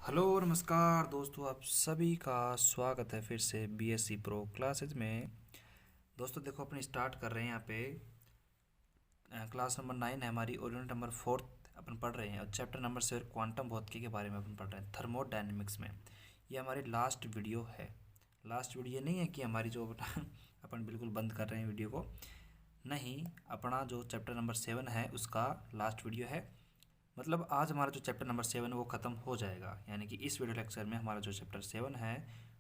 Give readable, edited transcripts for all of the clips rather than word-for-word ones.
Hello नमस्कार दोस्तों, आप सभी का स्वागत है फिर से बीएससी प्रो क्लासेज में। दोस्तों देखो, अपनी स्टार्ट कर रहे हैं यहाँ पे। क्लास नंबर 9 है हमारी और यूनिट नंबर 4 अपन पढ़ रहे हैं और चैप्टर नंबर 7 क्वांटम भौतिकी के बारे में अपन पढ़ रहे हैं थर्मोडायनेमिक्स में। ये हमारी लास्ट वीडियो है। लास्ट वीडियो नहीं है कि हमारी जो अपन बिल्कुल बंद कर रहे हैं वीडियो को, नहीं। अपना जो चैप्टर नंबर 7 है उसका लास्ट वीडियो है। मतलब आज हमारा जो चैप्टर नंबर 7 वो ख़त्म हो जाएगा, यानी कि इस वीडियो लेक्चर में हमारा जो चैप्टर 7 है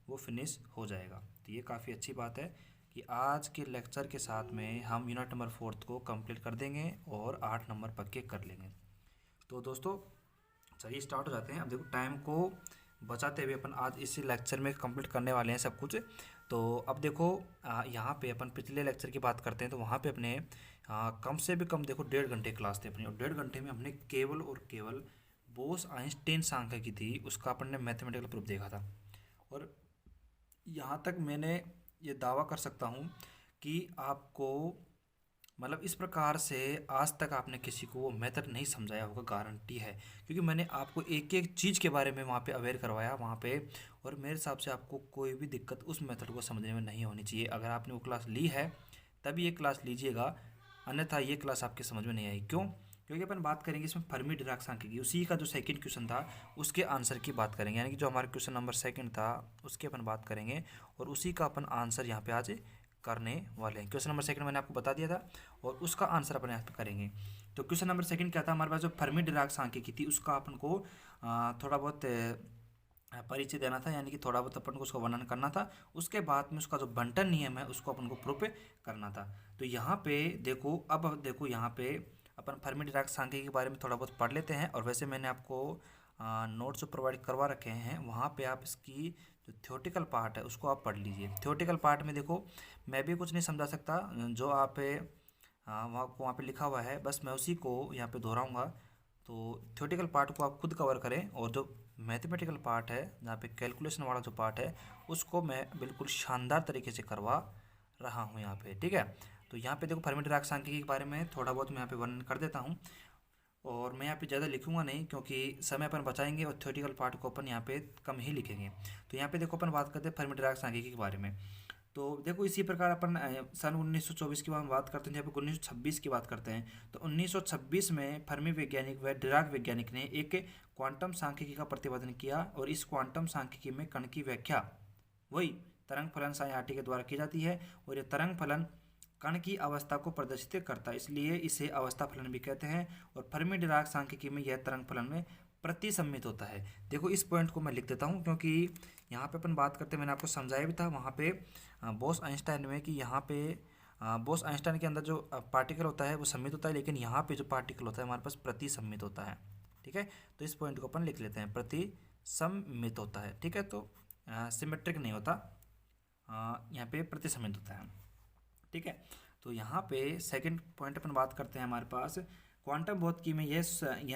वो फिनिश हो जाएगा। तो ये काफ़ी अच्छी बात है कि आज के लेक्चर के साथ में हम यूनिट नंबर 4 को कंप्लीट कर देंगे और 8 नंबर पक्के कर लेंगे। तो दोस्तों चलिए स्टार्ट हो जाते हैं। अब देखो, टाइम को बचाते हुए अपन आज इसी लेक्चर में कंप्लीट करने वाले हैं सब कुछ। तो अब देखो, यहाँ पे अपन पिछले लेक्चर की बात करते हैं तो वहाँ पे अपने कम से भी कम देखो 1.5 घंटे क्लास थी अपनी, और 1.5 घंटे में हमने केवल और केवल बोस आइंस्टीन सांख्यिकी थी उसका अपन ने मैथमेटिकल प्रूफ देखा था। और यहाँ तक मैंने ये दावा कर सकता हूँ कि आपको, मतलब इस प्रकार से आज तक आपने किसी को वो मेथड नहीं समझाया होगा, गारंटी है। क्योंकि मैंने आपको एक एक चीज़ के बारे में वहाँ पे अवेयर करवाया वहाँ पे, और मेरे हिसाब से आपको कोई भी दिक्कत उस मेथड को समझने में नहीं होनी चाहिए। अगर आपने वो क्लास ली है तभी ये क्लास लीजिएगा, अन्यथा ये क्लास आपके समझ में नहीं आई। क्यों? क्योंकि अपन बात करेंगे इसमें फर्मी डिराक सांख्यिकी, उसी का जो सेकंड क्वेश्चन था उसके आंसर की बात करेंगे, यानी कि जो हमारा क्वेश्चन नंबर 2 था उसकी अपन बात करेंगे और उसी का अपन आंसर यहाँ पे आज करने वाले हैं। क्वेश्चन नंबर 2 मैंने आपको बता दिया था और उसका आंसर अपन यहाँ पे करेंगे। तो क्वेश्चन नंबर 2 क्या था हमारे पास, जो फर्मी डिराक सांख्यिकी थी उसका अपन को थोड़ा बहुत परिचय देना था, यानी कि थोड़ा बहुत अपन को उसका वर्णन करना था। उसके बाद में उसका जो बंटन नियम है उसको अपन को प्रूफ करना था। तो यहाँ पे देखो, अब देखो यहाँ पे अपन फर्मी डिराक सांख्यिकी के बारे में थोड़ा बहुत पढ़ लेते हैं। और वैसे मैंने आपको नोट्स प्रोवाइड करवा रखे हैं, वहाँ पे आप इसकी जो थ्योरेटिकल पार्ट है उसको आप पढ़ लीजिए। थ्योरेटिकल पार्ट में देखो, मैं भी कुछ नहीं समझा सकता, जो आप वहाँ पे लिखा हुआ है बस मैं उसी को यहाँ पे दोहराऊँगा। तो थ्योरेटिकल पार्ट को आप खुद कवर करें, और जो मैथमेटिकल पार्ट है जहाँ पे कैलकुलेशन वाला जो पार्ट है उसको मैं बिल्कुल शानदार तरीके से करवा रहा हूँ यहाँ पे, ठीक है। तो यहाँ पे देखो, फर्मी डिराक सांख्यिकी के बारे में थोड़ा बहुत मैं यहाँ पे वर्णन कर देता हूँ, और मैं यहाँ पे ज़्यादा लिखूंगा नहीं क्योंकि समय अपन बचाएंगे और थ्योरेटिकल पार्ट को अपन यहाँ पे कम ही लिखेंगे। तो यहाँ पे देखो, अपन बात करते हैं फर्मी डिराक सांख्यिकी के बारे में। तो देखो, इसी प्रकार अपन सन 1924 की बात करते हैं, जहाँ पे 1926 की बात करते हैं। तो 1926 में फर्मी वैज्ञानिक व डिराक वैज्ञानिक ने एक क्वांटम सांख्यिकी का प्रतिपादन किया, और इस क्वांटम सांख्यिकी में कण की व्याख्या वही तरंग फलन साइन आरटी के द्वारा की जाती है, और ये तरंग फलन कण की अवस्था को प्रदर्शित करता है, इसलिए इसे अवस्था फलन भी कहते हैं। और फर्मी डिराक सांख्यिकी में यह तरंग फलन में प्रतिसम्मित होता है। देखो, इस पॉइंट को मैं लिख देता हूँ क्योंकि यहाँ पे अपन बात करते हैं, मैंने आपको समझाया भी था वहाँ पे बोस आइंस्टाइन में, कि यहाँ पे बोस आइंस्टाइन के अंदर जो पार्टिकल होता है वो सम्मित होता है, लेकिन यहाँ पे जो पार्टिकल होता है हमारे पास प्रतिसम्मित होता है, ठीक है। तो इस पॉइंट को अपन लिख लेते हैं, प्रतिसम्मित होता है, ठीक है। तो सिमेट्रिक नहीं होता, यहाँ पे प्रतिसम्मित होता है, ठीक है। तो यहाँ पे सेकंड पॉइंट अपन बात करते हैं, हमारे पास क्वांटम भौतिकी में यह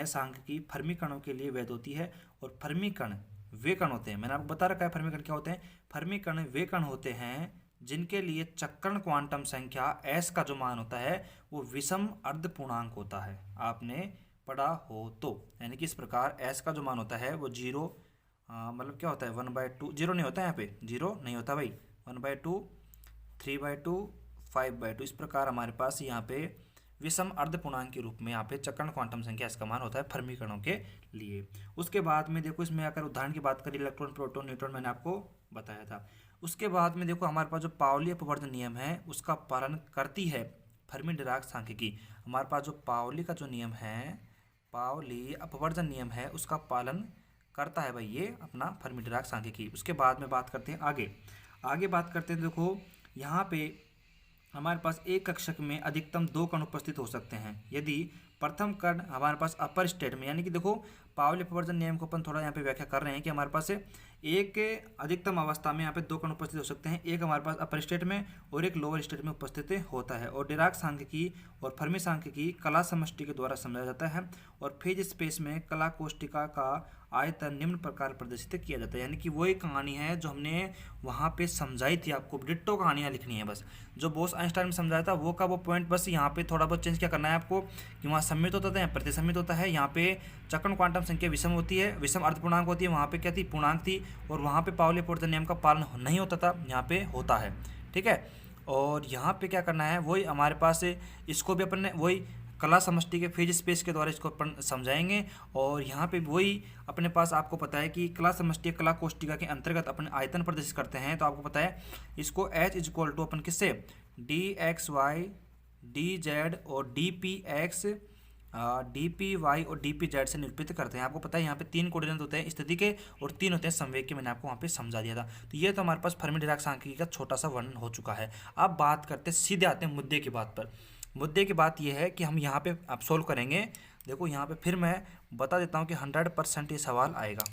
सांख्यिकी फर्मी कणों के लिए वैध होती है। और फर्मी कण वे कण होते हैं, मैंने आपको बता रखा है फर्मी कण क्या होते हैं। फर्मी कण वे कण होते हैं जिनके लिए चक्रण क्वांटम संख्या एस का जो मान होता है वो विषम अर्ध पूर्णांक होता है, आपने पढ़ा हो तो। यानी कि इस प्रकार एस का जो मान होता है वो 0, मतलब क्या होता है 1/2, 0 नहीं होता है, यहाँ पे 0 नहीं होता भाई, 1/2, 3/2, 5/2, इस प्रकार हमारे पास यहाँ पे विषम अर्ध पूर्णांक के रूप में यहाँ पे चक्रण क्वांटम संख्या इसका मान होता है फर्मी कणों के लिए। उसके बाद में देखो, इसमें अगर उदाहरण की बात करें, इलेक्ट्रॉन प्रोटॉन न्यूट्रॉन मैंने आपको बताया था। उसके बाद में देखो, हमारे पास जो पाउली अपवर्जन नियम है उसका पालन करती है फर्मी डिराक सांख्यिकी। हमारे पास जो पाउली का जो नियम है, पाउली अपवर्जन नियम है, उसका पालन करता है भाई ये अपना फर्मी डिराक सांख्यिकी। उसके बाद में बात करते हैं आगे बात करते हैं। देखो, यहाँ पे हमारे पास एक कक्षक में अधिकतम 2 कण उपस्थित हो सकते हैं यदि प्रथम कण हमारे पास अपर स्टेट में, यानी कि देखो पाउली अपवर्जन नियम को अपन थोड़ा यहाँ पे व्याख्या कर रहे हैं कि हमारे पास एक अधिकतम अवस्था में यहाँ पे 2 कण उपस्थित हो सकते हैं, एक हमारे पास अपर स्टेट में और एक लोअर स्टेट में उपस्थित होता है। और डिराक सांख्यिकी और फर्मी सांख्यिकी कला समष्टि के द्वारा समझा जाता है, और फेज स्पेस में कला कोष्टिका का आयतन निम्न प्रकार प्रदर्शित किया जाता है। यानी कि वही कहानी है जो हमने वहाँ पे समझाई थी, आपको डिट्टो कहानियाँ लिखनी है बस, जो बोस आइंस्टाइन में समझाया था वो का वो पॉइंट, बस यहाँ पे थोड़ा बहुत चेंज क्या करना है आपको, कि वहाँ सम्मित होता है या प्रतिसम्मित होता है। यहाँ पे चक्रण क्वांटम संख्या विषम होती है, विषम अर्धपूर्णांक होती है, वहाँ पे क्या थी, पूर्णांक थी, और वहाँ पे पाउली अपवर्तन नियम का पालन नहीं होता था, यहाँ पे होता है। ठीक है, और यहाँ पे क्या करना है, वही हमारे पास इसको भी अपन ने वही कला समष्टि के फेज स्पेस के द्वारा इसको अपन समझाएंगे। और यहाँ पे वही अपने पास आपको पता है कि कला समष्टि कला कोष्टिका के अंतर्गत अपन आयतन प्रदर्शित करते हैं, तो आपको पता है इसको H इज इक्वल टू अपन किससे, d x y d z और d p x d p y और डी पी जेड से निरूपित करते हैं। आपको पता है यहाँ पे 3 कोऑर्डिनेट होते हैं स्थिति के और 3 होते हैं संवेग के, मैंने आपको वहाँ पे समझा दिया था। तो ये तो हमारे पास फर्मी-डिराक सांख्यिकी का छोटा सा वर्णन हो चुका है। अब बात करते हैं, सीधे आते हैं मुद्दे की बात पर। मुद्दे की बात यह है कि हम यहाँ पे अब सोल्व करेंगे। देखो यहाँ पे फिर मैं बता देता हूँ कि 100% ये सवाल आएगा,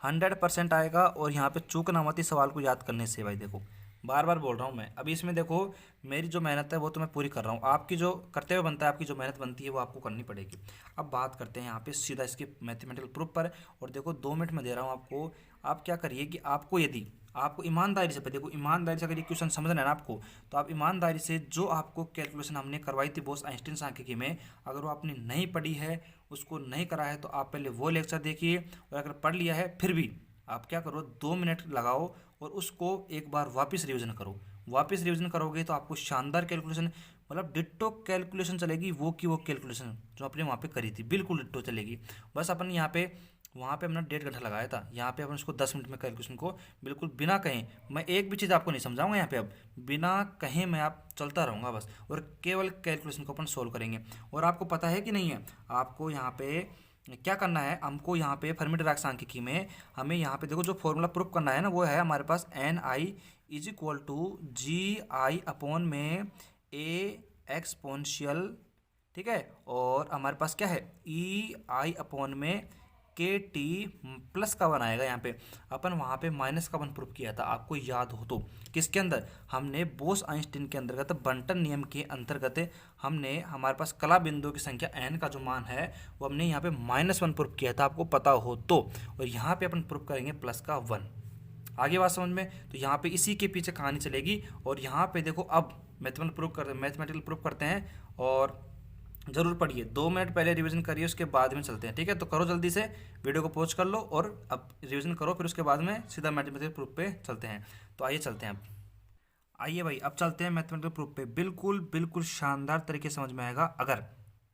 100% आएगा। और यहाँ पे चूकना मत इस सवाल को याद करने से, भाई देखो बार बार बोल रहा हूँ मैं। अभी इसमें देखो मेरी जो मेहनत है वो तो मैं पूरी कर रहा हूँ, आपकी जो करते हुए बनता है, आपकी जो मेहनत बनती है वो आपको करनी पड़ेगी। अब बात करते हैं यहाँ पे सीधा इसके मैथमेटिकल प्रूफ पर। और देखो 2 मिनट में दे रहा हूँ आपको। आप क्या करिए कि आपको यदि आपको ईमानदारी से, देखो ईमानदारी से अगर ये क्वेश्चन समझना है ना आपको, तो आप ईमानदारी से जो आपको कैलकुलेशन हमने करवाई थी बोस-आइंस्टीन सांख्यिकी में, अगर वो आपने नहीं पढ़ी है, उसको नहीं करा है, तो आप पहले वो लेक्चर देखिए। और अगर पढ़ लिया है फिर भी आप क्या करो, 2 मिनट लगाओ और उसको एक बार वापस रिवीजन करो। वापस रिवीजन करोगे तो आपको शानदार कैलकुलेशन, मतलब डिट्टो कैलकुलेशन चलेगी, वो की वो कैलकुलेशन जो आपने वहाँ पे करी थी, बिल्कुल डिट्टो चलेगी। बस अपन यहाँ पे वहाँ पे हमने 1.5 घंटा लगाया था, यहाँ पे अपन इसको 10 मिनट में कैलकुलेशन को बिल्कुल बिना कहें, मैं एक भी चीज़ आपको नहीं समझाऊंगा यहाँ पे, अब बिना कहें मैं आप चलता रहूँगा बस, और केवल कैलकुलेशन को अपन सोल्व करेंगे। और आपको पता है कि नहीं है, आपको यहाँ पे क्या करना है, हमको यहाँ पे फर्मी-डिराक सांख्यिकी में हमें यहाँ पे देखो जो फॉर्मूला प्रूफ करना है ना, वो है हमारे पास n i is equal to g i upon में ए एक्सपोनेंशियल, ठीक है, और हमारे पास क्या है ई आई अपॉन में के टी प्लस का वन आएगा। यहाँ पे अपन वहाँ पे माइनस का वन प्रूफ किया था, आपको याद हो तो। किसके अंदर, हमने बोस-आइंस्टीन के अंतर्गत बंटन नियम के अंतर्गत हमने हमारे पास कला बिंदुओं की संख्या n का जो मान है वो हमने यहाँ पे -1 प्रूफ किया था, आपको पता हो तो। और यहाँ पे अपन प्रूफ करेंगे प्लस का 1। आगे बात समझ में, तो यहाँ पे इसी के पीछे कहानी चलेगी। और यहाँ पे देखो अब मैथमेटिकल प्रूफ करते हैं, और जरूर पढ़िए, 2 मिनट पहले रिवीजन करिए, उसके बाद में चलते हैं। ठीक है, तो करो जल्दी से, वीडियो को पॉज कर लो और अब रिवीजन करो, फिर उसके बाद में सीधा मैथमेटिकल प्रूफ पे चलते हैं। तो आइए चलते हैं, अब आइए भाई, अब चलते हैं मैथमेटिकल प्रूफ पे। बिल्कुल बिल्कुल शानदार तरीके से समझ में आएगा अगर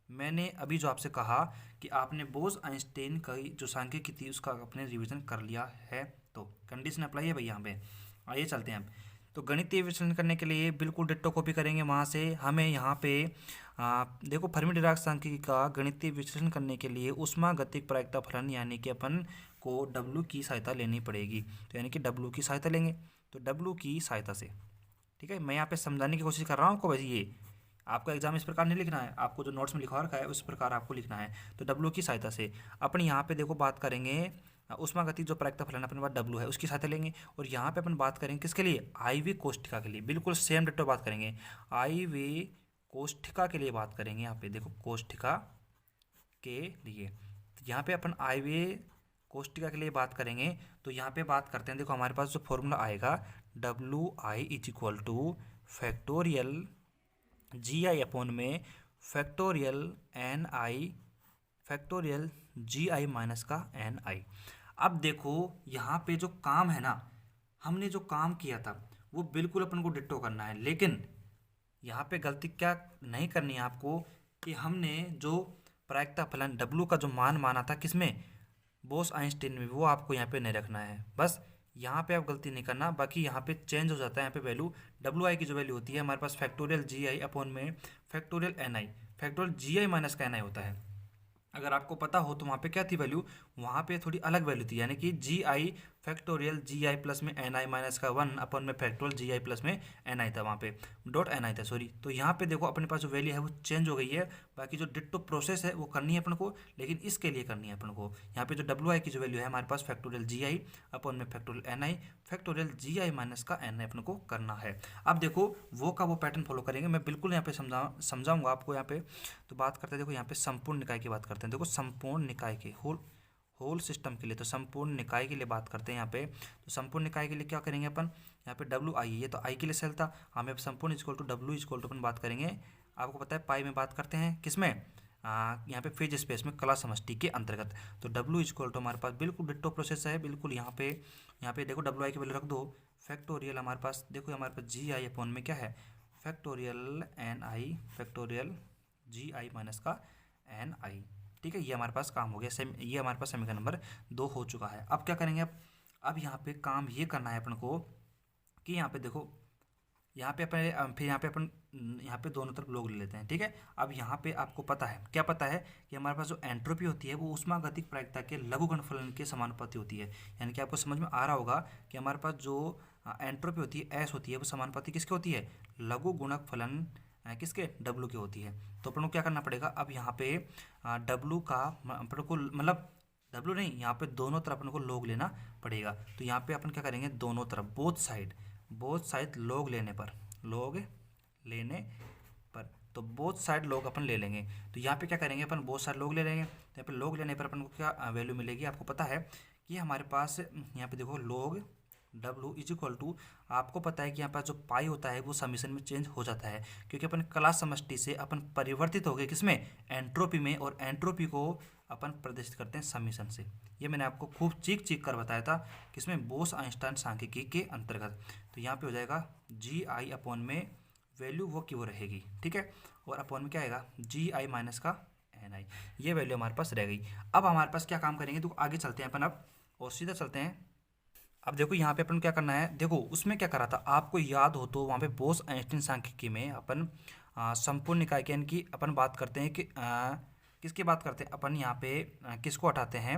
मैंने अभी जो आपसे कहा कि आपने बोस-आइंस्टीन की जो सांख्यिकी थी उसका आपने रिवीजन कर लिया है, तो कंडीशन अप्लाई है भाई यहाँ पे। आइए चलते हैं अब। तो गणितीय विश्लेषण करने के लिए बिल्कुल डिट्टो कॉपी करेंगे वहाँ से। हमें यहाँ पे देखो फर्मी-डिराक सांख्यिकी का गणितीय विश्लेषण करने के लिए ऊष्मागतिक प्रायिकता फलन यानी कि अपन को डब्लू की सहायता लेनी पड़ेगी। तो यानी कि डब्लू की सहायता लेंगे, तो डब्लू की सहायता से, ठीक है, मैं यहाँ पे समझाने की कोशिश कर रहा हूँ आपको। वैसे ये आपका एग्जाम इस प्रकार नहीं लिखना है, आपको जो नोट्स में लिखा रखा है उस प्रकार आपको लिखना है। तो डब्लू की सहायता से अपन यहाँ पे देखो बात करेंगे ऊष्मागतिक जो प्रायिकता फलन अपने पास डब्लू है उसकी सहायता लेंगे। और यहाँ पे अपन बात करेंगे किसके लिए, आई वी कोष्ठिका के लिए, बिल्कुल सेम डिट्टो बात करेंगे, आई वी कोष्ठिका के लिए बात करेंगे। यहाँ पे देखो कोष्ठिका के लिए, तो यहाँ पे अपन आई वी कोष्ठिका के लिए बात करेंगे। तो यहाँ पे बात करते हैं, देखो हमारे पास जो फॉर्मूला आएगा W i is equal to factorial g i upon में factorial n i factorial g i minus का एन आई। अब देखो यहाँ पे जो काम है ना, हमने जो काम किया था वो बिल्कुल अपन को डिट्टो करना है, लेकिन यहाँ पे गलती क्या नहीं करनी है आपको कि हमने जो प्रायिकता फलन डब्लू का जो मान माना था किसमें, बोस-आइंस्टीन में, वो आपको यहाँ पे नहीं रखना है। बस यहाँ पे आप गलती नहीं करना, बाकी यहाँ पे चेंज हो जाता है। यहाँ पे वैल्यू डब्लू आई की जो वैल्यू होती है हमारे पास फैक्टोरियल जी आई अपॉन में factorial n i, factorial g i minus का एन आई होता है। अगर आपको पता हो तो वहाँ पे क्या थी वैल्यू, वहाँ पे थोड़ी अलग वैल्यू थी, यानी कि जी आई फैक्टोरियल जी आई प्लस में एन आई माइनस का 1 अपन में फैक्टोरियल जी आई प्लस में एन आई था, वहाँ पे डॉट एन आई था, सॉरी। तो यहाँ पे देखो अपने पास जो वैल्यू है वो चेंज हो गई है। बाकी जो डिट्टो प्रोसेस है वो करनी है अपन को, लेकिन इसके लिए करनी है अपन को। यहाँ पे जो डब्ल्यू आई की जो वैल्यू है हमारे पास फैक्टोरियल जी आई अपन में factorial n i, factorial g i minus का एन आई अपन को करना है। अब देखो वो का वो पैटर्न फॉलो करेंगे, मैं बिल्कुल यहाँ पे समझाऊंगा आपको यहाँ पे। तो बात करते हैं, देखो यहाँ पे संपूर्ण निकाय की बात करते हैं। देखो संपूर्ण निकाय के होल सिस्टम के लिए, तो संपूर्ण निकाय के लिए बात करते हैं यहाँ पे। तो संपूर्ण निकाय के लिए क्या करेंगे अपन, यहाँ पे डब्ल्यू आई, ये तो आई के लिए सेल था, हमें संपूर्ण इक्वल टू डब्ल्यू इक्वल टू अपन बात करेंगे। आपको पता है पाई में बात करते हैं, किसमें, यहाँ पे फेज स्पेस में कला समष्टि के अंतर्गत। तो W इक्वल टू हमारे पास बिल्कुल डिट्टो प्रोसेस है, बिल्कुल यहाँ पे देखो WI की वैल्यू रख दो, फैक्टोरियल हमारे पास देखो हमारे पास GI अपॉन में क्या है, factorial NI factorial GI minus का NI। ठीक है, ये हमारे पास काम हो गया, ये हमारे पास समीकरण नंबर 2 हो चुका है। अब क्या करेंगे, अब यहाँ पे काम ये करना है अपन को कि यहाँ पे देखो, यहाँ पे अपन फिर यहाँ पे दोनों तरफ लोग ले लेते हैं। ठीक है, अब यहाँ पे आपको पता है, क्या पता है कि हमारे पास जो एंट्रोपी होती है वो ऊष्मागतिक प्रायिकता के लघु गुणनफलन के समानुपाती होती है। यानी कि आपको समझ में आ रहा होगा कि हमारे पास जो एंट्रोपी होती है एस होती है, वो समानुपाती किसके होती है, लघु गुणक फलन किसके, W की होती है। तो अपन को क्या करना पड़ेगा, अब यहाँ पे W का अपन को मतलब W नहीं, यहाँ पे दोनों तरफ अपन को log लेना पड़ेगा। तो यहाँ पे अपन क्या करेंगे, दोनों तरफ बोथ साइड log लेने पर तो बोथ साइड log अपन ले लेंगे। तो यहाँ पे क्या करेंगे, अपन बोथ साइड log ले लेंगे। तो यहाँ पे log लेने पर अपन को क्या वैल्यू मिलेगी, आपको पता है कि हमारे पास यहाँ पे देखो log W is equal to, आपको पता है कि यहाँ पर जो पाई होता है वो समीशन में चेंज हो जाता है, क्योंकि अपन कला समष्टि से अपन परिवर्तित हो गए किसमें, एंट्रोपी में, और एंट्रोपी को अपन प्रदर्शित करते हैं समीशन से। ये मैंने आपको खूब चीख कर बताया था किसमें, बोस आइंस्टाइन सांख्यिकी के अंतर्गत। तो यहाँ पे हो जाएगा GI अपॉन में वैल्यू वो की वो रहेगी। ठीक है, और अपॉन में क्या आएगा, GI माइनस का NI, ये वैल्यू हमारे पास रह गई। अब हमारे पास क्या काम करेंगे, तो आगे चलते हैं अपन अब और सीधा चलते हैं। अब देखो यहाँ पे अपन क्या करना है, देखो उसमें क्या करा था, आपको याद हो तो वहाँ पे बोस आइंस्टीन सांख्यिकी में अपन संपूर्ण निकाय के, यानी कि अपन बात करते हैं कि किसकी बात करते हैं अपन, यहाँ पे किसको हटाते हैं,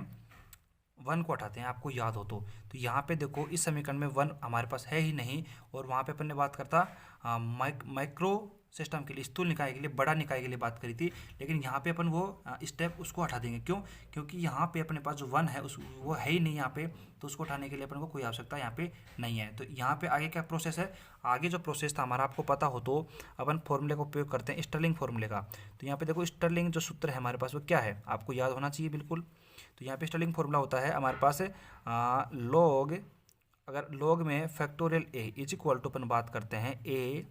1 को हटाते हैं, आपको याद हो तो। यहाँ पे देखो इस समीकरण में 1 हमारे पास है ही नहीं, और वहाँ पे अपन ने बात करता माइक्रो सिस्टम के लिए, स्थूल निकाय के लिए, बड़ा निकाय के लिए बात करी थी। लेकिन यहाँ पे अपन वो स्टेप उसको हटा देंगे, क्यों, क्योंकि यहाँ पे अपने पास जो 1 है वो है ही नहीं यहाँ पे, तो उसको उठाने के लिए अपन को कोई आवश्यकता यहाँ पे नहीं है। तो यहाँ पे आगे क्या प्रोसेस है, आगे जो प्रोसेस था हमारा, आपको पता हो तो अपन फॉर्मूले का उपयोग करते हैं, स्टर्लिंग फॉर्मूले का। तो यहाँ पे देखो स्टर्लिंग जो सूत्र है हमारे पास वो क्या है, आपको याद होना चाहिए बिल्कुल। तो यहाँ पे स्टर्लिंग फॉर्मूला होता है हमारे पास लॉग, अगर लॉग में factorial A is equal to अपन बात करते हैं A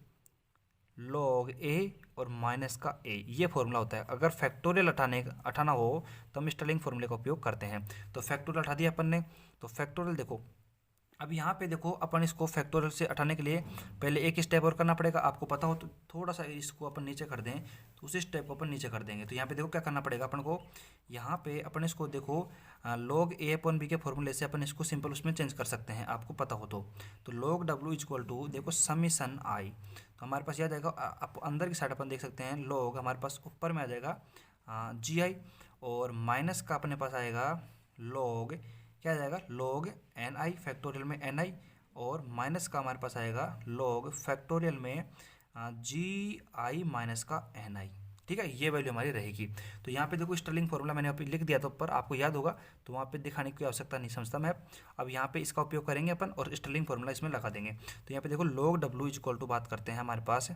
log A और माइनस का A, ये फॉर्मूला होता है। अगर फैक्टोरियल हटाना हो तो हम स्टर्लिंग फॉर्मूले का उपयोग करते हैं। तो फैक्टोरियल हटा दिया अपन ने, तो फैक्टोरियल देखो, अब यहाँ पे देखो अपन इसको फैक्टोरियल से हटाने के लिए पहले एक स्टेप और करना पड़ेगा, आपको पता हो तो थोड़ा सा इसको अपन नीचे कर दें, तो उसी स्टेप को अपन नीचे कर देंगे। तो यहाँ पे देखो क्या करना पड़ेगा अपन को, यहाँ पे अपन इसको देखो log A अपॉन B के फॉर्मूले से अपन इसको सिंपल उसमें चेंज कर सकते हैं, आपको पता हो तो। log W इक्वल टू देखो समीशन I, तो हमारे पास याद आएगा, आप अंदर की साइड अपन देख सकते हैं, log हमारे पास ऊपर में आ जाएगा GI, और माइनस का अपने पास आएगा log, क्या आ जाएगा, log NI फैक्टोरियल में NI, और माइनस का हमारे पास आएगा log फैक्टोरियल में GI माइनस का NI। ठीक है, ये वैल्यू हमारी रहेगी। तो यहाँ पे देखो स्टर्लिंग फॉर्मूला मैंने यहाँ पे लिख दिया था ऊपर, आपको याद होगा, तो वहाँ पे दिखाने की आवश्यकता नहीं समझता मैं। अब यहाँ पे इसका उपयोग करेंगे अपन और स्टर्लिंग फॉर्मूला इसमें लगा देंगे। तो यहाँ पे देखो log W इक्वल टू बात करते हैं हमारे पास,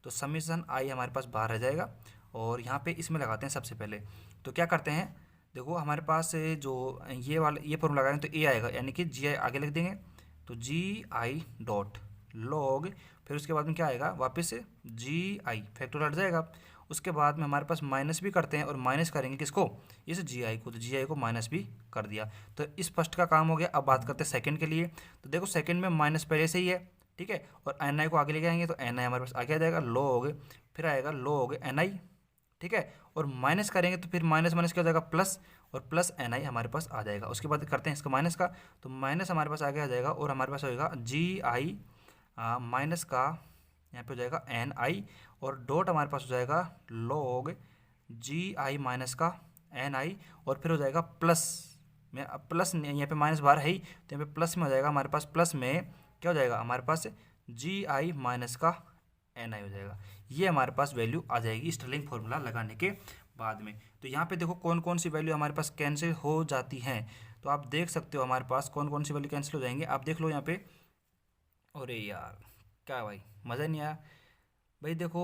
तो समीशन I हमारे पास बाहर रह जाएगा, और यहाँ पे इसमें लगाते हैं सबसे पहले। तो क्या करते हैं, देखो हमारे पास जो ये फॉर्मूला लगाएंगे तो A आएगा, यानी कि GI आगे लिख देंगे, तो GI डॉट log, फिर उसके बाद में क्या आएगा, वापस GI फैक्टोरियल हट जाएगा। उसके बाद में हमारे पास माइनस भी करते हैं, और माइनस करेंगे किसको, इस GI को, तो GI को माइनस भी कर दिया। तो इस फर्स्ट का काम हो गया। अब बात करते हैं सेकंड के लिए। तो देखो सेकंड में माइनस पहले से ही है, ठीक है, और NI को आगे लेके आएंगे, तो NI हमारे पास आगे आ जाएगा log, फिर आएगा log NI, ठीक है, और माइनस करेंगे तो फिर माइनस माइनस क्या हो जाएगा, प्लस, और प्लस NI हमारे पास आ जाएगा। उसके बाद करते हैं इसका माइनस का, तो माइनस हमारे पास आगे आ जाएगा, और हमारे पास होगा GI माइनस का, यहाँ पे हो जाएगा NI, और डॉट हमारे पास हो जाएगा log GI माइनस का NI, और फिर हो जाएगा प्लस में, प्लस यहाँ पे माइनस बाहर है ही, तो यहाँ पे प्लस में हो जाएगा हमारे पास, प्लस में क्या हो जाएगा हमारे पास, GI माइनस का NI हो जाएगा। ये हमारे पास वैल्यू आ जाएगी स्टर्लिंग फॉर्मूला लगाने के बाद में। तो यहाँ पे देखो कौन कौन सी वैल्यू हमारे पास कैंसिल हो जाती हैं, तो आप देख सकते हो हमारे पास कौन कौन सी वैल्यू कैंसिल हो जाएंगे, आप देख लो यहाँ पे। अरे यार क्या भाई, मज़ा नहीं आया भाई। देखो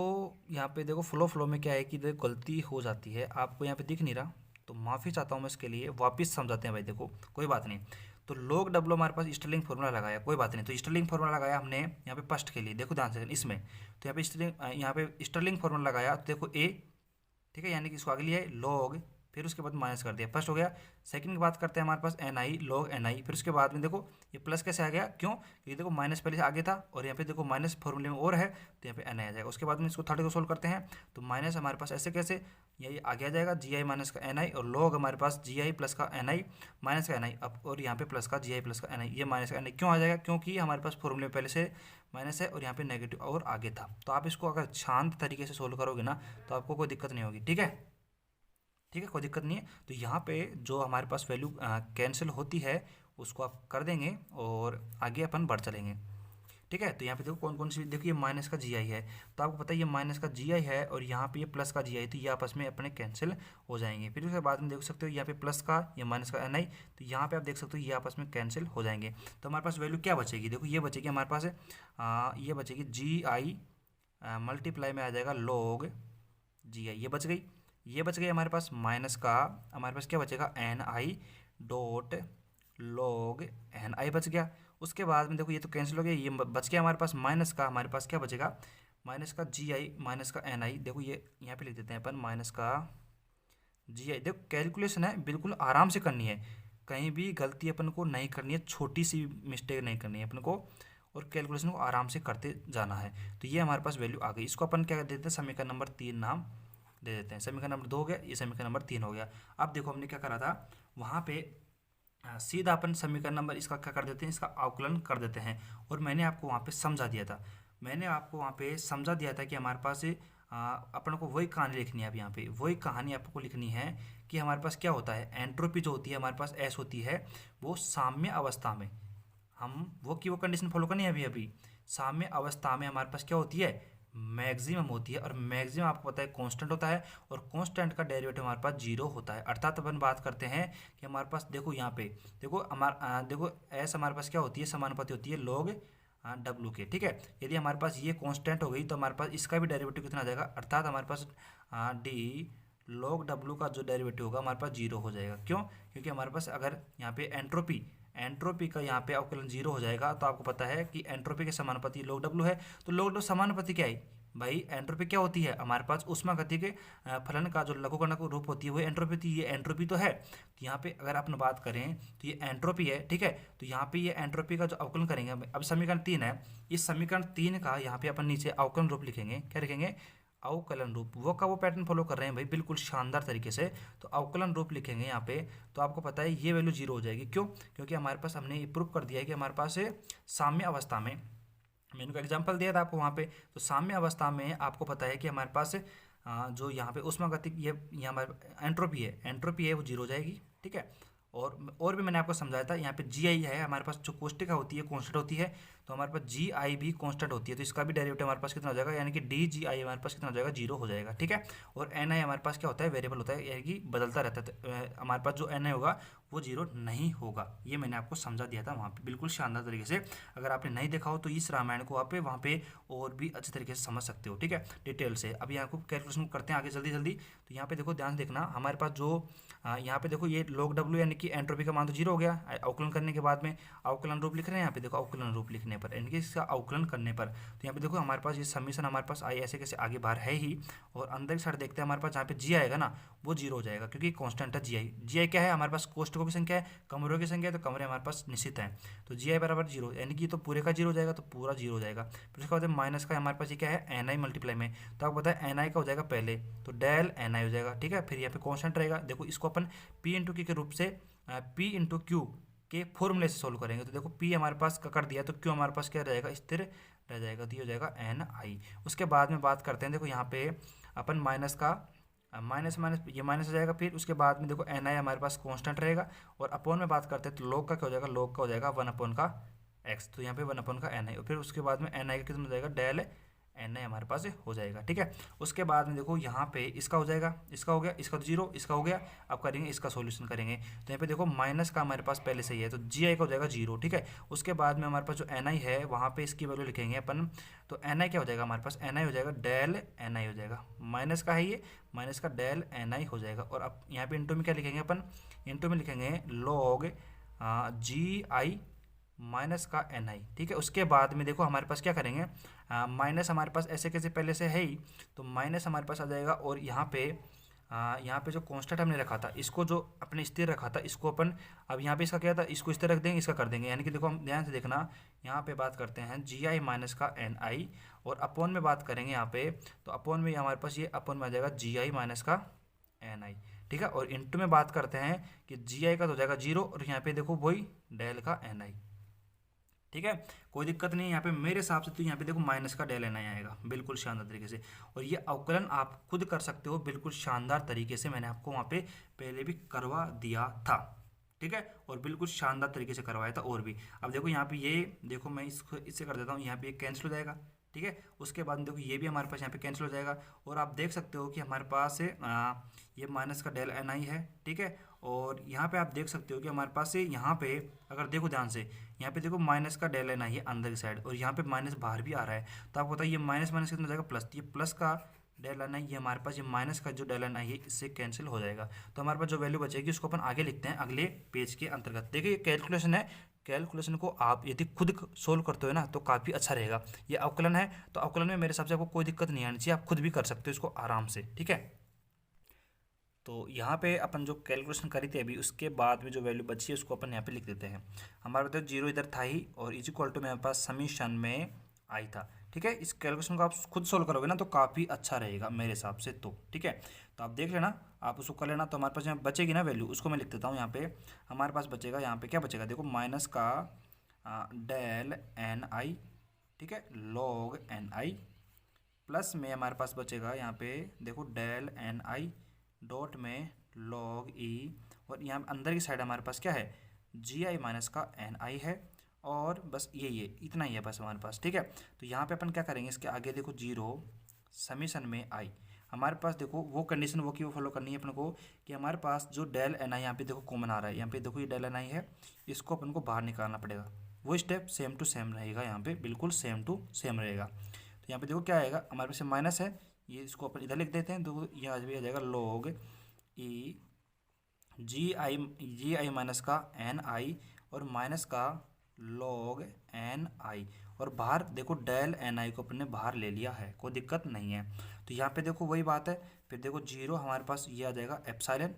यहाँ पे देखो फ्लो में क्या है कि देखो गलती हो जाती है, आपको यहाँ पे दिख नहीं रहा, तो माफ़ी चाहता हूँ मैं इसके लिए, वापस समझाते हैं भाई। देखो कोई बात नहीं, तो log W हमारे पास स्टर्लिंग फॉर्मूला लगाया, कोई बात नहीं। तो स्टर्लिंग फॉर्मूला लगाया हमने यहाँ पे फर्स्ट के लिए, देखो ध्यान से इसमें, तो यहाँ पे स्टर्लिंग फॉर्मूला लगाया, तो देखो A, ठीक है, यानी कि इसको आगे लिया है log, फिर उसके बाद माइनस कर दिया, फर्स्ट हो गया। सेकंड की बात करते हैं, हमारे पास एन आई log एन आई, फिर उसके बाद में देखो ये प्लस कैसे आ गया, क्यों, क्योंकि देखो माइनस पहले से आगे था और यहाँ पे देखो माइनस फॉर्मूले में और है, तो यहाँ पे एन आई आ जाएगा। उसके बाद में इसको थर्ड को सोल्व करते हैं, तो माइनस हमारे पास ऐसे कैसे, ये आगे आ जाएगा जी आई माइनस का एन आई, और log हमारे पास जी आई प्लस का एन आई माइनस का एन आई, अब और यहाँ पे प्लस का जी आई प्लस का एन आई, ये माइनस का एन आई क्यों आ जाएगा, क्योंकि हमारे पास फॉर्मूले में पहले से माइनस है और यहाँ पे नेगेटिव और आगे था। तो आप इसको अगर शांत तरीके से सोल्व करोगे ना तो आपको कोई दिक्कत नहीं होगी। ठीक है, ठीक है, कोई दिक्कत नहीं है। तो यहाँ पे जो हमारे पास वैल्यू कैंसिल होती है उसको आप कर देंगे और आगे अपन बढ़ चलेंगे। ठीक है, तो यहाँ पे देखो कौन कौन सी, देखो ये माइनस का जी आई है, तो आपको पता है ये माइनस का जी आई है और यहाँ पे ये प्लस का जी आई, तो ये आपस में अपने कैंसिल हो जाएंगे। फिर उसके बाद में देख सकते हो यहाँ पे प्लस का, ये माइनस का एन आई, तो यहाँ पे आप देख सकते हो ये आपस में कैंसिल हो जाएंगे। तो हमारे पास वैल्यू क्या बचेगी, देखो ये बचेगी हमारे पास ये बचेगी जी आई मल्टीप्लाई में आ जाएगा log जी आई, ये बच गई। ये बच गई हमारे पास माइनस का, हमारे पास क्या बचेगा n i dot log n i बच गया। उसके बाद में देखो ये तो कैंसिल हो गया, ये बच गया हमारे पास माइनस का, हमारे पास क्या बचेगा माइनस का जी आई माइनस का एन आई, देखो ये यहाँ पे लिख देते हैं अपन माइनस का जी आई। देखो कैलकुलेशन है बिल्कुल आराम से करनी है, कहीं भी गलती अपन को नहीं करनी है, छोटी सी मिस्टेक नहीं करनी है अपन को, और कैलकुलेशन को आराम से करते जाना है। तो ये हमारे पास वैल्यू आ गई, इसको अपन क्या देते हैं समीकरण नंबर 3 नाम दे देते हैं। समीकरण नंबर 2 हो गया, ये समीकरण नंबर 3 हो गया। अब देखो हमने क्या करा था वहाँ पे सीधा अपन समीकरण नंबर इसका क्या कर देते हैं, इसका अवकलन कर देते हैं। और मैंने आपको वहाँ पे समझा दिया था, मैंने आपको वहाँ पे समझा दिया था कि हमारे पास अपन को वही कहानी लिखनी है। अब यहाँ पे वही कहानी आपको लिखनी है कि हमारे पास क्या होता है, एंट्रोपी जो होती है हमारे पास एस होती है, वो साम्य अवस्था में हम वो कंडीशन फॉलो करनी है। अभी अभी साम्य अवस्था में हमारे पास क्या होती है, मैक्सिमम होती है, और मैक्सिमम आपको पता है कांस्टेंट होता है, और कांस्टेंट का डेरिवेटिव हमारे पास जीरो होता है। अर्थात अपन बात करते हैं कि हमारे पास देखो यहाँ पे देखो हमारा देखो एस हमारे पास क्या होती है, समानुपाती होती है log डब्लू के। ठीक है, यदि हमारे पास ये कांस्टेंट हो गई तो हमारे पास इसका भी डेरिवेटिव कितना आ जाएगा, अर्थात हमारे पास डी log डब्लू का जो डेरिवेटिव होगा हमारे पास जीरो हो जाएगा। क्यों, क्योंकि हमारे पास अगर यहाँ पे एंट्रोपी का यहाँ पे अवकलन जीरो हो जाएगा, तो आपको पता है कि एंट्रोपी के समानुपाती log डब्लू है, तो log डब्लू समानुपाती क्या है भाई, एंट्रोपी क्या होती है हमारे पास ऊष्मागतिकी के फलन का जो लघुगणक रूप होती है वो एंट्रोपी होती है, ये एंट्रोपी तो है। तो यहाँ पे अगर अपन बात करें तो ये एंट्रोपी है। ठीक है, तो यहाँ पे ये एंट्रोपी का जो अवकलन करेंगे, अब समीकरण 3 है, इस समीकरण 3 का यहाँ पे अपन नीचे अवकलन रूप लिखेंगे। क्या लिखेंगे, अवकलन रूप, वो का वो पैटर्न फॉलो कर रहे हैं भाई बिल्कुल शानदार तरीके से। तो अवकलन रूप लिखेंगे यहाँ पे, तो आपको पता है ये वैल्यू जीरो हो जाएगी। क्यों, क्योंकि हमारे पास हमने ये प्रूव कर दिया है कि हमारे पास साम्य अवस्था में, मैंने उनका एग्जाम्पल दिया था आपको वहाँ पे, तो साम्य अवस्था में आपको पता है कि हमारे पास जो यहाँ पे ऊष्मागतिक ये हमारे एंट्रोपी है वो जीरो हो जाएगी। ठीक है, और भी मैंने आपको समझाया था, यहाँ पे जी आई है हमारे पास जो कोष्टिका होती है कांस्टेंट होती है, तो हमारे पास जी आई भी कांस्टेंट होती है, तो इसका भी डेरिवेटिव हमारे पास कितना हो जाएगा, यानी कि डी जी आई हमारे पास कितना हो जाएगा, जीरो हो जाएगा। ठीक है, और एन आई हमारे पास क्या होता है, वेरिएबल होता है, यानी कि बदलता रहता है, तो हमारे पास जो एन आई होगा वो जीरो नहीं होगा। ये मैंने आपको समझा दिया था वहाँ पे बिल्कुल शानदार तरीके से। अगर आपने नहीं देखा हो तो इस रामायण को आप वहाँ पे और भी अच्छे तरीके से समझ सकते हो। ठीक है, डिटेल से। अभी यहाँ को कैलकुलेशन करते हैं आगे जल्दी जल्दी। तो यहाँ पे देखो ध्यान से देखना, हमारे पास जो यहाँ पे देखो ये log डब्ल्यू यानी कि एंट्रोपी का मान तो जीरो हो गया, अवकलन करने के बाद में अवकलन रूप लिख रहे हैं। यहाँ पे देखो अवकलन रूप लिखने पर यानी कि इसका अवकलन करने पर, तो यहाँ पे देखो हमारे पास ये समीशन हमारे पास आई ऐसे कैसे आगे बाहर है ही, और अंदर की साइड देखते हैं हमारे पास जहाँ पे जी आएगा ना वो जीरो हो जाएगा, क्योंकि कांस्टेंट है जी आई। जी आई क्या है हमारे पास, कोष्ठकों की संख्या है, कमरों की संख्या है, तो कमरे हमारे पास निश्चित हैं, तो जी आई बराबर जीरो, यानी कि तो पूरे का जीरो हो जाएगा, तो पूरा जीरो हो जाएगा। फिर उसके बाद माइनस का हमारे पास ये क्या है, एन आई मल्टीप्लाई में, तो आपको पता है एन आई का हो जाएगा पहले, तो डेल एन आई हो जाएगा। ठीक है, फिर यहाँ पे कांस्टेंट रहेगा, देखो इसको अपन पी इंटू क्यू के रूप से पी इंटू क्यू के फॉर्मूले से सोल्व करेंगे। तो देखो पी हमारे पास कर दिया, तो क्यू हमारे पास क्या रहेगा, स्थिर रह जाएगा, तो ये हो जाएगा एन आई। उसके बाद में बात करते हैं, देखो यहाँ पे अपन माइनस का माइनस माइनस ये माइनस हो जाएगा। फिर उसके बाद में देखो एन आई हमारे पास कांस्टेंट रहेगा, और अपॉन में बात करते हैं तो log का क्या हो जाएगा, log का हो जाएगा 1 का x, तो यहाँ पे 1 का एन आई, और फिर उसके बाद में एन आई का कितना हो जाएगा, डेल एन आई हमारे पास हो जाएगा। ठीक है, उसके बाद में देखो यहाँ पे इसका हो जाएगा, इसका हो गया, इसका तो जीरो, इसका हो गया। अब करेंगे इसका सॉल्यूशन करेंगे, तो यहाँ पे देखो माइनस का हमारे पास पहले से ही है, तो जी आई का हो जाएगा जीरो। ठीक है, उसके बाद में हमारे पास जो एन आई है वहाँ पे इसकी वैल्यू लिखेंगे अपन, तो एन आई क्या हो जाएगा हमारे पास, एन आई हो जाएगा डेल एन आई हो जाएगा, माइनस का है ये, माइनस का डेल एन आई हो जाएगा। और अब यहाँ पे इंटू में क्या लिखेंगे अपन, इंटू में लिखेंगे log जी आई माइनस का एन आई। ठीक है, उसके बाद में देखो हमारे पास क्या करेंगे, माइनस हमारे पास ऐसे कैसे पहले से है ही, तो माइनस हमारे पास आ जाएगा, और यहाँ पे यहाँ पे जो कांस्टेंट हमने रखा था, इसको जो अपने स्थिर रखा था, इसको अपन अब यहाँ पे इसका क्या था, इसको स्थिर रख देंगे, इसका कर देंगे। यानी कि देखो हम ध्यान से देखना, यहाँ पे बात करते हैं जी आई माइनस का एन आई, और अपोन में बात करेंगे यहाँ पे, तो अपोन में हमारे पास ये अपोन में आ जाएगा जी आई माइनस का एन आई। ठीक है, और इंटू में बात करते हैं कि जी आई का तो हो जाएगा जीरो, और यहाँ पे देखो वही डेल का एन आई। ठीक है, कोई दिक्कत नहीं है यहाँ पे मेरे हिसाब से। तो यहाँ पे देखो माइनस का डेल एन आई आएगा बिल्कुल शानदार तरीके से, और ये अवकलन आप खुद कर सकते हो बिल्कुल शानदार तरीके से। मैंने आपको वहाँ पे पहले भी करवा दिया था। ठीक है, और बिल्कुल शानदार तरीके से करवाया था। और भी अब देखो यहाँ पे, ये देखो मैं इसको इससे कर देता हूँ, यहाँ पे ये कैंसिल हो जाएगा। ठीक है, उसके बाद देखो ये भी हमारे पास यहाँ पे कैंसिल हो जाएगा, और आप देख सकते हो कि हमारे पास ये माइनस का डेल एन आई है। ठीक है, और यहाँ पे आप देख सकते हो कि हमारे पास से यहाँ पे अगर देखो ध्यान से, यहाँ पे देखो माइनस का डेल एन आई है अंदर की साइड, और यहाँ पे माइनस बाहर भी आ रहा है। तो आपको पता है ये माइनस माइनस कितना हो जाएगा, प्लस। ये प्लस का डेल एन आई, ये हमारे पास ये माइनस का जो डेल एन आई है इससे कैंसिल हो जाएगा। तो हमारे पास जो वैल्यू बचेगी उसको अपन आगे लिखते हैं अगले पेज के अंतर्गत। देखिए ये कैलकुलेशन है, कैलकुलेशन को आप यदि खुद सोल्व करते हो ना तो काफ़ी अच्छा रहेगा। ये अवकलन है, तो अवकलन में मेरे हिसाब से आपको कोई दिक्कत नहीं आनी चाहिए, आप खुद भी कर सकते हो इसको आराम से। ठीक है, तो यहाँ पे अपन जो कैलकुलेशन करी थी अभी, उसके बाद में जो वैल्यू बची है उसको अपन यहाँ पे लिख देते हैं। हमारे पास जीरो इधर था ही, और इज इक्वल टू मेरे पास समीशन में आई था। ठीक है, इस कैलकुलेशन को आप खुद सोल्व करोगे ना तो काफ़ी अच्छा रहेगा मेरे हिसाब से। तो ठीक है, तो आप देख लेना, आप उसको कर लेना। तो हमारे पास यहाँ बचेगी ना वैल्यू, उसको मैं लिख देता हूँ यहाँ पे। हमारे पास बचेगा यहाँ पे, क्या बचेगा देखो, माइनस का डेल एन आई, ठीक है, लॉग एन आई, प्लस में हमारे पास बचेगा यहाँ पे देखो डेल एन आई डॉट में लॉग ई, और यहाँ अंदर की साइड हमारे पास क्या है, जी आई माइनस का एन आई है, और बस ये इतना ही है बस हमारे पास। ठीक है, तो यहाँ पे अपन क्या करेंगे, इसके आगे देखो जीरो समीशन में आई। हमारे पास देखो वो कंडीशन वो की वो फॉलो करनी है अपन को, कि हमारे पास जो डेल एन आई यहाँ पे देखो कॉमन आ रहा है, यहाँ पे देखो ये डेल एन आई है, इसको अपन को बाहर निकालना पड़ेगा। वो स्टेप सेम टू सेम रहेगा, यहाँ पे बिल्कुल सेम टू सेम रहेगा। तो यहाँ पे देखो क्या आएगा, हमारे पास माइनस है, ये इसको अपन इधर लिख देते हैं, तो ये आज भी आ जाएगा log E ji i minus का एन आई, और माइनस का लॉग एन आई, और बाहर देखो डेल एन आई को अपने बाहर ले लिया है, कोई दिक्कत नहीं है। तो यहाँ पे देखो वही बात है, फिर देखो जीरो हमारे पास ये आ जाएगा एप्सिलॉन,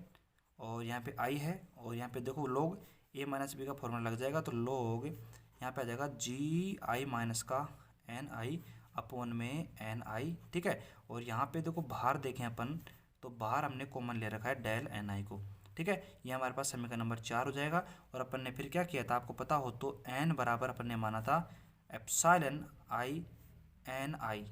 और यहाँ पे आई है, और यहाँ पे देखो लॉग ए माइनस बी का फॉर्मूला लग जाएगा, तो लॉग यहाँ पे आ जाएगा जी आई माइनस का एन आई अपॉन में एन आई। ठीक है, और यहाँ पे देखो बाहर देखें अपन, तो बाहर हमने कॉमन ले रखा है डेल एन आई को। ठीक है, ये हमारे पास समीकरण नंबर 4 हो जाएगा। और अपन ने फिर क्या किया था आपको पता हो तो, एन बराबर अपन ने माना था एप्सिलॉन आई एन आई।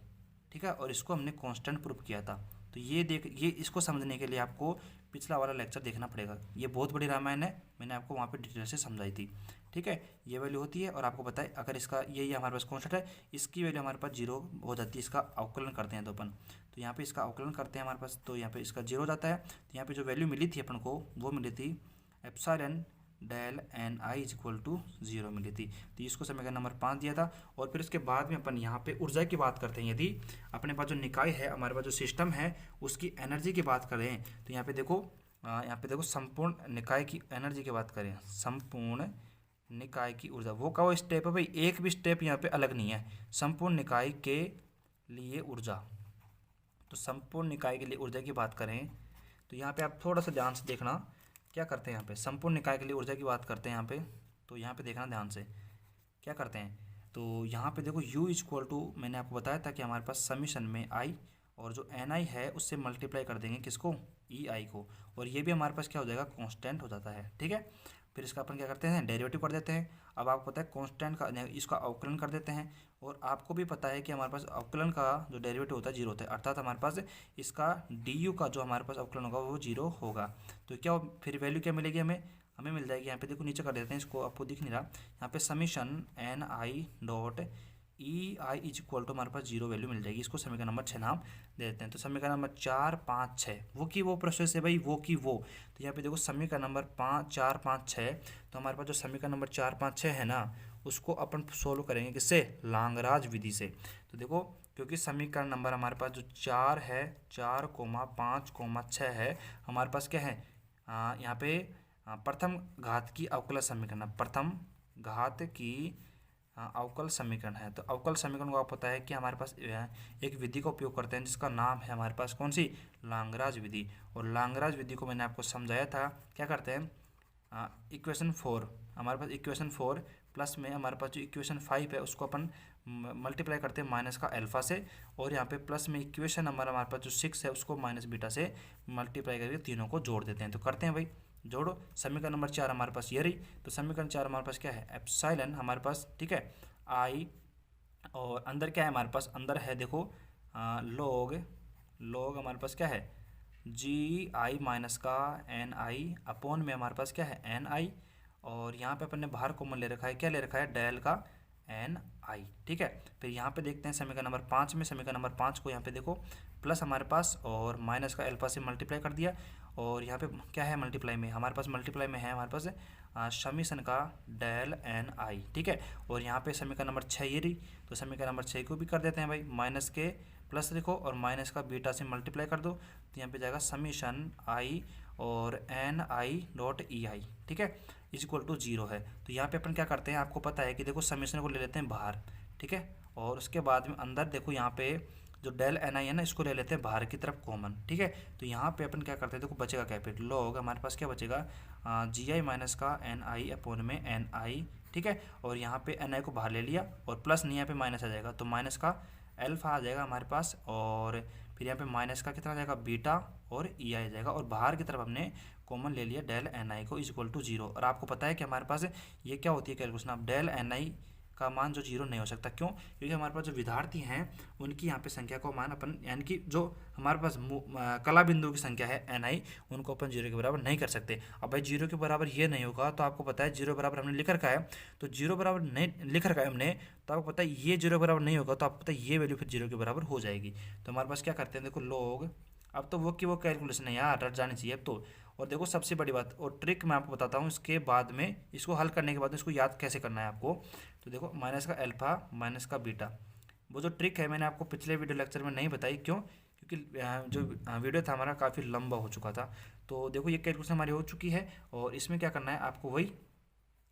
ठीक है, और इसको हमने कांस्टेंट प्रूफ किया था। तो ये इसको समझने के लिए आपको पिछला वाला लेक्चर देखना पड़ेगा। ये बहुत बड़ी रामायण है, मैंने आपको वहाँ पे डिटेल से समझाई थी। ठीक है, ये वैल्यू होती है, और आपको पता है अगर इसका ये हमारे पास कांस्टेंट है, इसकी वैल्यू हमारे पास जीरो हो जाती है। इसका अवकलन करते हैं तो अपन, तो यहाँ पे इसका अवकलन करते हैं हमारे पास, तो यहाँ पे इसका जीरो हो जाता है। तो यहाँ पे जो वैल्यू मिली थी अपन को, वो मिली थी epsilon del n i is equal to zero मिली थी। तो इसको समीकरण नंबर 5 दिया था। और फिर उसके बाद में अपन यहाँ पे ऊर्जा की बात करते हैं। यदि अपने पास जो निकाय है, हमारे पास जो सिस्टम है, उसकी एनर्जी की बात करें, तो यहाँ पे देखो संपूर्ण निकाय की एनर्जी की बात करें, संपूर्ण निकाय की ऊर्जा, वो का वो स्टेप है भाई, एक भी स्टेप यहाँ पे अलग नहीं है। संपूर्ण निकाय के लिए ऊर्जा, तो संपूर्ण निकाय के लिए ऊर्जा की बात करें, तो यहाँ पे आप थोड़ा सा ध्यान से देखना क्या करते हैं। यहाँ पे संपूर्ण निकाय के लिए ऊर्जा की बात करते हैं यहाँ पे, तो यहाँ पे देखना ध्यान से क्या करते हैं। तो यहाँ पे देखो U इक्वल टू, मैंने आपको बताया था कि हमारे पास समीशन में आई, और जो एन आई है उससे मल्टीप्लाई कर देंगे किसको, ई आई को, और ये भी हमारे पास क्या हो जाएगा, कांस्टेंट हो जाता है। ठीक है, फिर इसका अपन क्या करते हैं, डेरिवेटिव कर देते हैं। अब आपको पता है कांस्टेंट का, इसका अवकलन कर देते हैं, और आपको भी पता है कि हमारे पास अवकलन का जो डेरिवेटिव होता है जीरो होता है, अर्थात हमारे पास इसका डी यू का जो हमारे पास अवकलन होगा वो जीरो होगा। तो क्या फिर वैल्यू क्या मिलेगी हमें, हमें मिल जाएगी, यहाँ पे देखो नीचे कर देते हैं, इसको आपको दिख नहीं रहा, यहाँ पे summation n i dot e i is equal to हमारे पास जीरो वैल्यू मिल जाएगी। इसको समीकरण नंबर 6 नाम दे देते हैं। तो समीकरण नंबर 4, 5, 6 वो की वो प्रोसेस है भाई, वो की वो। तो यहाँ पे देखो समीकरण नंबर 5, 4, 5, 6, तो हमारे पास जो समीकरण नंबर 4, 5, 6 है ना, उसको अपन सोल्व करेंगे किससे, लांगराज विधि से। तो देखो क्योंकि समीकरण नंबर हमारे पास जो 4 है, 4,5,6 है, हमारे पास क्या है, यहाँ पे प्रथम घात की अवकलज समीकरण, प्रथम घात की अवकल समीकरण है। तो अवकल समीकरण को आप पता है कि हमारे पास एक विधि का उपयोग करते हैं जिसका नाम है हमारे पास कौन सी, लाग्रांज विधि। और लाग्रांज विधि को मैंने आपको समझाया था। क्या करते हैं, इक्वेशन 4, हमारे पास इक्वेशन 4 प्लस में हमारे पास जो इक्वेशन 5 है उसको अपन मल्टीप्लाई करते हैं माइनस का अल्फा से, और यहाँ पे प्लस में इक्वेशन नंबर हमारे पास जो 6 है उसको माइनस बीटा से मल्टीप्लाई करके तीनों को जोड़ देते हैं। तो करते हैं भाई, जोड़ो। समीकरण नंबर 4 हमारे पास ये रही। तो समीकरण 4 हमारे पास क्या है, एप्सिलॉन हमारे पास, ठीक है, आई, और अंदर क्या है हमारे पास, अंदर है देखो लोग, लोग हमारे पास क्या है, जी आई माइनस का एन आई अपॉन में हमारे पास क्या है, एन आई, और यहाँ पे अपन ने बाहर कॉमन ले रखा है, क्या ले रखा है, डेल का एन आई, ठीक है। फिर यहाँ पे देखते हैं समीकरण नंबर 5 में, समीकरण नंबर 5 को यहाँ पे देखो प्लस हमारे पास और माइनस का अल्फा से मल्टीप्लाई कर दिया, और यहाँ पे क्या है मल्टीप्लाई में, हमारे पास मल्टीप्लाई में है हमारे पास समीकरण का डेल एन आई, ठीक है। और यहाँ पे समीकरण नंबर 6 ये रही। तो समीकरण नंबर 6 को भी कर देते हैं भाई, माइनस के प्लस लिखो और माइनस का बीटा से मल्टीप्लाई कर दो, तो यहाँ पे जाएगा समीशन आई और एन आई डॉट ई आई, ठीक है, इज इक्वल टू 0 है। तो यहाँ पे अपन क्या करते हैं, आपको पता है कि देखो समीशन को ले लेते हैं बाहर, ठीक है, और उसके बाद में अंदर देखो यहाँ पे जो डेल एन आई है ना, इसको ले लेते हैं बाहर की तरफ कॉमन, ठीक है। तो यहाँ पे अपन क्या करते हैं, देखो बचेगा क्या, फिर लॉग हमारे पास क्या बचेगा, जी आई माइनस का एन आई अपॉन में एन आई, ठीक है, और यहाँ पे एन आई को बाहर ले लिया और प्लस नहीं, यहाँ पे माइनस आ जाएगा, तो माइनस का एल्फा आ जाएगा हमारे पास, और फिर यहाँ पे माइनस का कितना आ जाएगा, बीटा और ई आ जाएगा, और बाहर की तरफ हमने कॉमन ले लिया डेल एन आई को इज इक्वल टू 0। और आपको पता है कि हमारे पास ये क्या होती है कैलकुलेशन, अब डेल एन आई का मान जो 0 नहीं हो सकता, क्यों, क्योंकि हमारे पास जो विद्यार्थी हैं उनकी यहाँ पे संख्या को मान अपन, यानी कि जो हमारे पास कला बिंदु की संख्या है एन आई, उनको अपन 0 के बराबर नहीं कर सकते। अब भाई 0 के बराबर ये नहीं होगा, तो आपको पता है 0 बराबर हमने लिख रखा है, तो 0 बराबर नहीं लिख रखा है हमने, तो आपको पता है ये 0 बराबर नहीं होगा, तो आपको पता है ये वैल्यू फिर 0 के बराबर हो जाएगी। तो हमारे पास क्या करते हैं, देखो लोग, अब तो वो की वो कैलकुलेशन है यार, रट जानी चाहिए अब तो। और देखो सबसे बड़ी बात और ट्रिक मैं आपको बताता हूँ, इसके बाद में इसको हल करने के बाद इसको याद कैसे करना है आपको। तो देखो माइनस का अल्फा माइनस का बीटा, वो जो ट्रिक है मैंने आपको पिछले वीडियो लेक्चर में नहीं बताई, क्यों, क्योंकि जो वीडियो था हमारा काफ़ी लंबा हो चुका था। तो देखो ये कैलकुलेशन हमारी हो चुकी है, और इसमें क्या करना है आपको, वही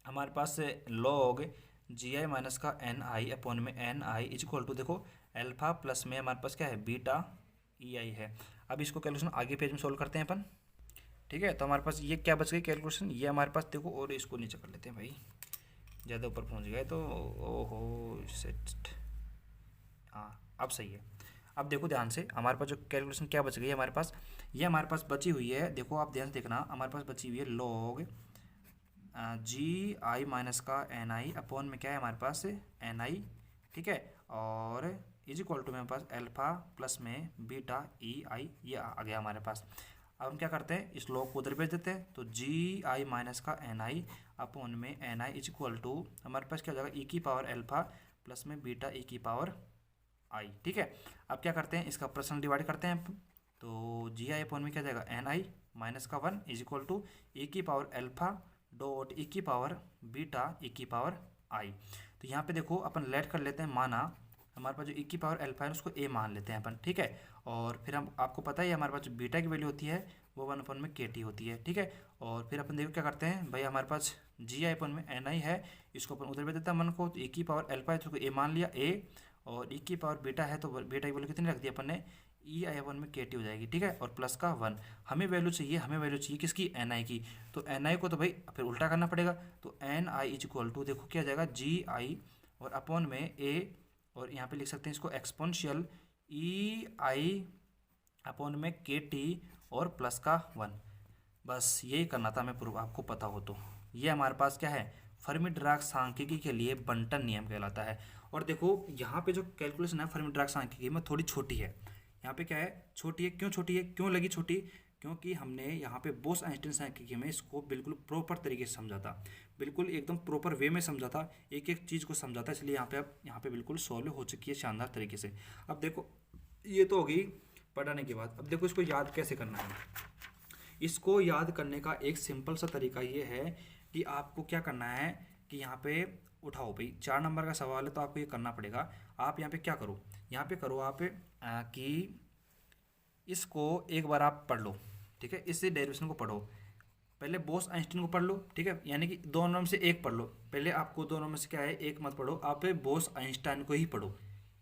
हमारे पास लॉग जी आई माइनस का एन आई अपॉन में n i is equal to, देखो अल्फा प्लस में हमारे पास क्या है, बीटा ई आई है। अब इसको कैलकुलेशन आगे पेज में सोल्व करते हैं अपन, ठीक है। तो हमारे पास ये क्या बच गई कैलकुलेशन, ये हमारे पास देखो, और इसको नीचे कर लेते हैं भाई, ज़्यादा ऊपर पहुंच गए तो, ओहो सेट, हाँ अब सही है। अब देखो ध्यान से हमारे पास जो कैलकुलेशन क्या बच गई है हमारे पास, ये हमारे पास बची हुई है, देखो आप ध्यान से देखना, हमारे पास बची हुई है लॉग जी आई माइनस का एन आई अपॉन में क्या है हमारे पास एन आई, ठीक है, और इज इक्वल टू मेरे पास अल्फा प्लस में बीटा ई आई, ये आ गया हमारे पास। अब हम क्या करते हैं, इस लॉग को उधर भेज देते हैं, तो जी आई माइनस का एन आई अपॉन में n i is equal to हमारे पास क्या हो जाएगा, ई की पावर अल्फा प्लस में बीटा ई की पावर आई, ठीक है। अब क्या करते हैं, इसका प्रश्न डिवाइड करते हैं, तो जी आई अपॉन में क्या जाएगा, एन आई माइनस का 1 इज इक्वल टू ई की पावर अल्फा डॉट ई की पावर बीटा ई की पावर आई। तो यहाँ पे देखो अपन लेट कर लेते हैं, माना हमारे पास जो ई की पावर अल्फा है उसको ए मान लेते हैं अपन, ठीक है। और फिर हम आपको पता ही है हमारे पास जो बीटा की वैल्यू होती है वो 1 अपन में के टी होती है, ठीक है। और फिर अपन देखो क्या करते हैं भाई, हमारे पास जी आई अपन में एन आई है, इसको अपन उधर भेज देता है मन को, तो ई की पावर अल्फा है तो ए मान लिया ए, और ई की पावर बीटा है तो बीटा की वैल्यू कितनी रख दी अपन ने, ई आई अपन में के टी हो जाएगी, ठीक है, और प्लस का 1। हमें वैल्यू चाहिए, हमें वैल्यू चाहिए किसकी, एन आई की, तो एन आई को तो भाई फिर उल्टा करना पड़ेगा, तो n i is equal to देखो क्या जाएगा, जी आई और अपॉन में ए, और यहाँ पे लिख सकते हैं इसको एक्सपोनेंशियल ई आई अपॉन में के टी और प्लस का 1। बस यही करना था, मैं प्रूफ आपको पता हो तो। ये हमारे पास क्या है, फर्मी डिराक सांख्यिकी के लिए बंटन नियम कहलाता है। और देखो यहाँ पे जो कैलकुलेशन है फर्मी डिराक सांख्यिकी में थोड़ी छोटी है, यहाँ पे क्या है, छोटी है, क्यों छोटी है, क्यों लगी छोटी, क्योंकि हमने यहाँ पे बोस आइंस्टीन सांख्यिकी में इसको बिल्कुल प्रॉपर तरीके से समझा था, बिल्कुल एकदम प्रॉपर वे में समझा था, एक एक चीज़ को समझा था, इसलिए यहाँ पे अब यहाँ पे बिल्कुल सॉल्व हो चुकी है शानदार तरीके से। अब देखो ये तो होगी पढ़ाने के बाद, अब देखो इसको याद कैसे करना है। इसको याद करने का एक सिंपल सा तरीका ये है कि आपको क्या करना है कि यहाँ पे उठाओ भाई, 4 नंबर का सवाल है तो आपको ये करना पड़ेगा। आप यहाँ पे क्या करो, यहाँ पे करो आप कि इसको एक बार आप पढ़ लो, ठीक है, इस डेरिवेशन को पढ़ो, पहले बोस आइंस्टीन को पढ़ लो, ठीक है, यानी कि दोनों में से एक पढ़ लो। पहले आपको दोनों में से क्या है, एक मत पढ़ो, आप बोस आइंस्टाइन को ही पढ़ो,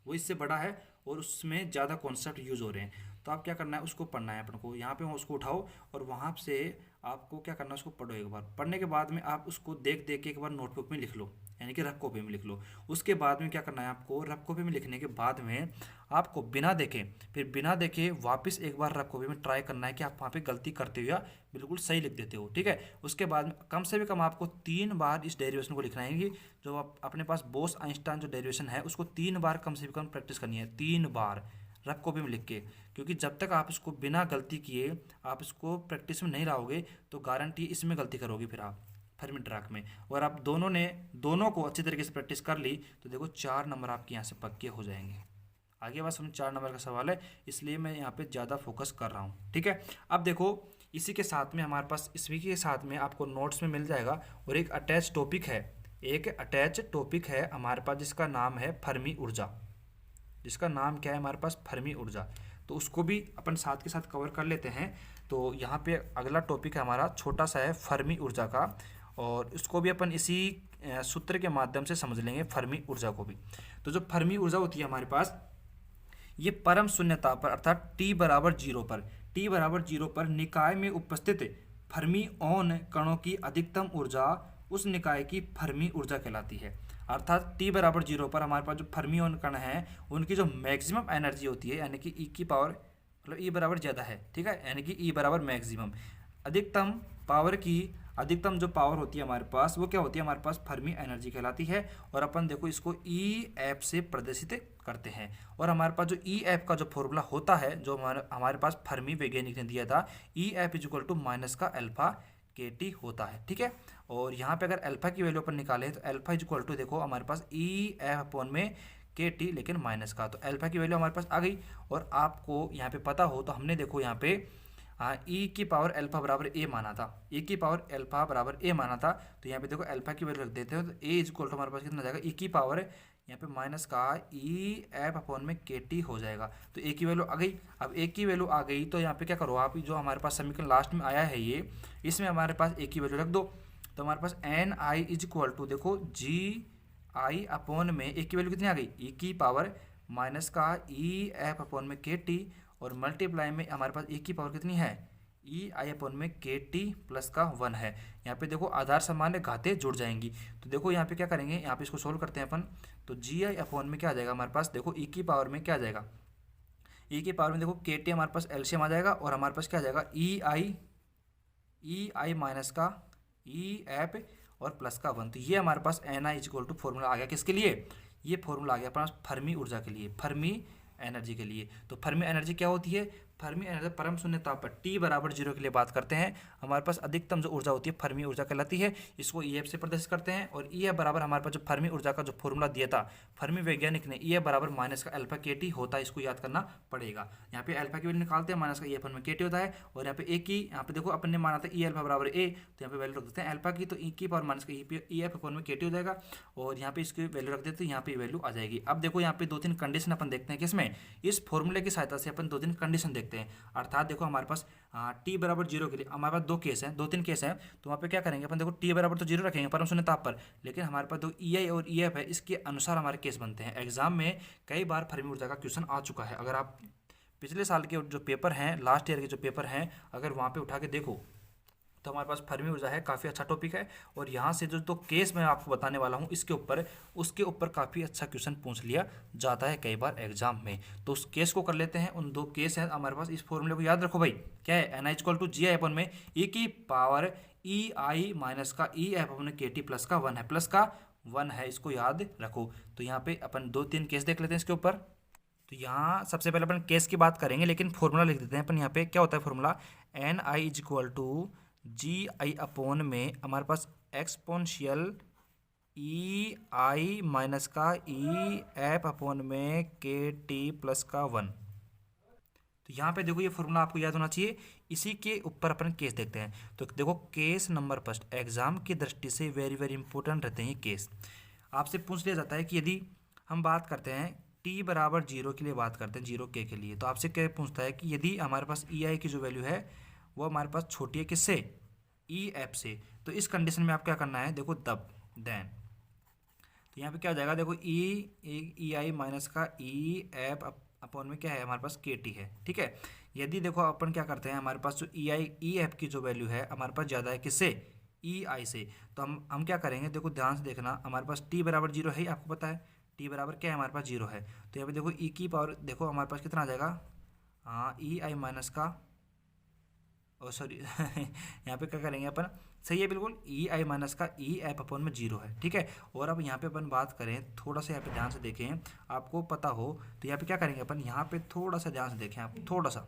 वो इससे बड़ा है और उसमें ज़्यादा कॉन्सेप्ट यूज हो रहे हैं। तो आप क्या करना है, उसको पढ़ना है अपन को, यहाँ पे उसको उठाओ और वहाँ से आपको क्या करना है, उसको पढ़ो एक बार। पढ़ने के बाद में आप उसको देख देख के एक बार नोटबुक में लिख लो, यानी कि रफ कॉपी में लिख लो। उसके बाद में क्या करना है आपको, रफ कॉपी में लिखने के बाद में आपको बिना देखे, फिर बिना देखे वापस एक बार रफ कॉपी में ट्राई करना है कि आप वहाँ पे गलती करते हो या बिल्कुल सही लिख देते हो, ठीक है। उसके बाद में कम से भी कम आपको 3 बार इस डेरिवेशन को लिखना है कि जो आप अपने पास बोस आइंस्टाइन जो डेरिवेशन है उसको 3 बार कम से कम प्रैक्टिस करनी है, 3 बार रफ कॉपी में लिख के। क्योंकि जब तक आप इसको बिना गलती किए आप इसको प्रैक्टिस में नहीं लाओगे तो गारंटी इसमें गलती करोगे फिर आप फर्मी ट्रैक में। और आप दोनों को अच्छी तरीके से प्रैक्टिस कर ली तो देखो 4 नंबर आपके यहाँ से पक्के हो जाएंगे। आगे बस हम 4 नंबर का सवाल है, इसलिए मैं यहाँ पे ज़्यादा फोकस कर रहा हूँ, ठीक है। अब देखो इसी के साथ में हमारे पास, इसी के साथ में आपको नोट्स में मिल जाएगा और एक अटैच टॉपिक है, एक अटैच टॉपिक है हमारे पास जिसका नाम है फर्मी ऊर्जा। जिसका नाम क्या है हमारे पास, फर्मी ऊर्जा। तो उसको भी अपन साथ के साथ कवर कर लेते हैं। तो यहाँ पे अगला टॉपिक है हमारा, छोटा सा है, फर्मी ऊर्जा का, और इसको भी अपन इसी सूत्र के माध्यम से समझ लेंगे फर्मी ऊर्जा को भी। तो जो फर्मी ऊर्जा होती है हमारे पास, ये परम शून्यता पर अर्थात T=0 पर निकाय में उपस्थित फर्मिऑन कणों की अधिकतम ऊर्जा उस निकाय की फर्मी ऊर्जा कहलाती है। अर्थात T=0 पर हमारे पास जो फर्मिऑन कण हैं उनकी जो मैक्सिमम एनर्जी होती है, यानी कि E की पावर मतलब E बराबर ज़्यादा है, ठीक है, यानी कि E बराबर मैक्सिमम, अधिकतम पावर की अधिकतम जो पावर होती है हमारे पास वो क्या होती है, हमारे पास फर्मी एनर्जी कहलाती है। और अपन देखो इसको E से प्रदर्शित करते हैं। और हमारे पास जो E का जो फॉर्मूला होता है, जो हमारे पास फर्मी वैज्ञानिक ने दिया था, E माइनस का अल्फा KT होता है, ठीक है। और यहाँ पे अगर अल्फा की वैल्यू अपन निकालें तो अल्फा देखो हमारे पास KT लेकिन माइनस का, तो अल्फा की वैल्यू हमारे पास आ गई। और आपको यहाँ पे पता हो तो हमने देखो यहाँ पे E की पावर अल्फा बराबर A माना था, E की पावर अल्फा बराबर A माना था। तो यहाँ पे देखो अल्फा की वैल्यू रख देते हो तो A हमारे पास कितना आ जाएगा, E की पावर यहाँ पे माइनस का KT हो जाएगा। तो A की वैल्यू आ गई। अब A की वैल्यू आ गई तो यहाँ पे क्या करो आप, जो हमारे पास समीकरण लास्ट में आया है ये, इसमें हमारे पास A की वैल्यू रख दो। तो हमारे पास Ni देखो GI में A की वैल्यू कितनी आ गई, E की पावर माइनस का KT, और मल्टीप्लाई में हमारे पास E की पावर कितनी है, EI KT प्लस का 1 है। यहाँ पे देखो आधार सामान्य घातें जुड़ जाएंगी। तो देखो यहाँ पे क्या करेंगे, यहाँ पे इसको सोल्व करते हैं अपन। तो GI में क्या आ जाएगा हमारे पास, देखो E की पावर में क्या आ जाएगा, E की पावर में देखो KT हमारे पास एलसीएम आ जाएगा, और हमारे पास क्या आ जाएगा EI माइनस का EF और प्लस का 1। तो ये हमारे पास Ni फॉर्मूला आ गया, किसके लिए, ये फॉर्मूला आ गया अपने पास फर्मी ऊर्जा के लिए, फर्मी एनर्जी के लिए। तो फर्मी एनर्जी क्या होती है, फर्मी एनर्जी परम शून्य ताप पर T=0 के लिए बात करते हैं, हमारे पास अधिकतम जो ऊर्जा होती है फर्मी ऊर्जा कहलाती है। इसको EF से प्रदर्शित करते हैं। और EF बराबर हमारे पास जो फर्मी ऊर्जा का जो फॉर्मूला दिया था फर्मी वैज्ञानिक ने, EF बराबर माइनस का अल्फा KT होता है, इसको याद करना पड़ेगा। यहाँ पे अल्फा की वैल्यू निकालते हैं, माइनस का EF KT होता है। और यहाँ पे A की, यहाँ पे देखो अपन ने माना था E अल्फा बराबर A, तो यहाँ पे वैल्यू रख देते हैं अल्फा की, तो E की पावर माइनस का EF KT हो जाएगा। और यहाँ पे इसकी वैल्यू रख देते हैं, यहाँ पे वैल्यू आ जाएगी। अब देखो यहाँ पे 2-3 कंडीशन अपन देखते हैं, किसमें, इस फॉर्मूले की सहायता से अपन 2-3 कंडीशन देखते हैं। अर्थात देखो हमारे पास T=0 के लिए हमारे पास 2-3 केस हैं। तो वहाँ पे क्या करेंगे अपन, देखो T=0 रखेंगे परम शून्य ताप पर, लेकिन हमारे पास 2 EI और EF है, इसके अनुसार हमारे केस बनते हैं। एग्जाम में कई बार फर्मी ऊर्जा का क्वेश्चन आ चुका है। अगर आप पिछले साल के जो पेपर हैं, लास्ट ईयर के जो पेपर हैं, अगर वहाँ पे उठा के देखो तो हमारे पास फर्मी ऊर्जा है, काफ़ी अच्छा टॉपिक है। और यहाँ से जो तो केस मैं आपको बताने वाला हूँ इसके ऊपर, उसके ऊपर काफ़ी अच्छा क्वेश्चन पूछ लिया जाता है कई बार एग्जाम में। तो उस केस को कर लेते हैं। उन 2 केस हैं हमारे पास, इस फॉर्मूले को याद रखो भाई, क्या है, Ni=GI में E की पावर EI माइनस का EF KT प्लस का 1 है, प्लस का 1 है, इसको याद रखो। तो यहाँ पे अपन 2-3 केस देख लेते हैं इसके ऊपर। तो यहाँ सबसे पहले अपन केस की बात करेंगे, लेकिन फॉर्मूला लिख देते हैं अपन। यहाँ पे क्या होता है फॉर्मूला, Ni=GI में हमारे पास एक्सपोनेंशियल EI माइनस का EF में KT प्लस का 1। तो यहाँ पे देखो ये फॉर्मूला आपको याद होना चाहिए। इसी के ऊपर अपन केस देखते हैं। तो देखो केस नंबर फर्स्ट, एग्जाम की दृष्टि से वेरी वेरी इंपॉर्टेंट रहते हैं ये केस। आपसे पूछ लिया जाता है कि यदि हम बात करते हैं T=0 के लिए, बात करते हैं 0K के लिए, तो आपसे क्या पूछता है कि यदि हमारे पास EI की जो वैल्यू है वो हमारे पास छोटी है किससे, ई एफ से। तो इस कंडीशन में आप क्या करना है, देखो तब देन, तो यहाँ पे क्या हो जाएगा, देखो ई आई माइनस का ई एफ अपॉन में क्या है हमारे पास के टी है। ठीक है, यदि देखो अपन क्या करते हैं, हमारे पास जो ई एफ की जो वैल्यू है हमारे पास ज़्यादा है किससे, ई आई से, तो हम क्या करेंगे, देखो ध्यान से देखना, हमारे पास टी बराबर जीरो है, आपको पता है टी बराबर क्या है हमारे पास जीरो है। तो यहाँ पे देखो ई की पावर देखो हमारे पास कितना आ जाएगा, हाँ ई आई माइनस का, ओ सॉरी यहाँ पे क्या करेंगे अपन, सही है बिल्कुल, ई आई माइनस का ई एफ अपॉन में जीरो है। ठीक है, और अब यहाँ पे अपन बात करें, थोड़ा सा यहाँ पे ध्यान से देखें, आपको पता हो तो यहाँ पे क्या करेंगे अपन, यहाँ पे थोड़ा सा ध्यान से देखें आप, थोड़ा सा,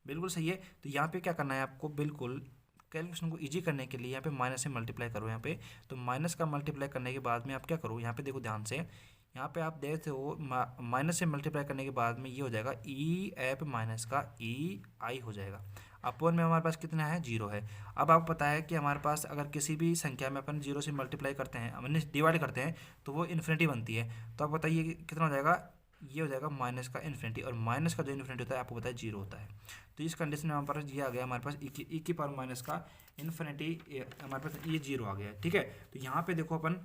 बिल्कुल सही है। तो यहाँ पे क्या करना है आपको, बिल्कुल कैलकुलेशन को इजी करने के लिए यहाँ पे माइनस से मल्टीप्लाई करो यहाँ पे। तो माइनस का मल्टीप्लाई करने के बाद में आप क्या करो, यहाँ पे देखो ध्यान से, यहाँ पे आप देखते हो माइनस से मल्टीप्लाई करने के बाद में ये हो जाएगा ई एफ माइनस का ई आई हो जाएगा, अपॉन में हमारे पास कितना है, जीरो है। अब आपको पता है कि हमारे पास अगर किसी भी संख्या में अपन जीरो से मल्टीप्लाई करते हैं, हमने डिवाइड करते हैं, तो वो इन्फिनिटी बनती है। तो आप बताइए कितना हो जाएगा, ये हो जाएगा माइनस का इन्फिनिटी, और माइनस का जो इन्फिनिटी होता है आपको पता है जीरो होता है। तो इस कंडीशन में हमारे पास ये आ गया, हमारे पास ई की पावर माइनस का इन्फिनिटी, हमारे पास ये जीरो आ गया। ठीक है, तो यहाँ पे देखो अपन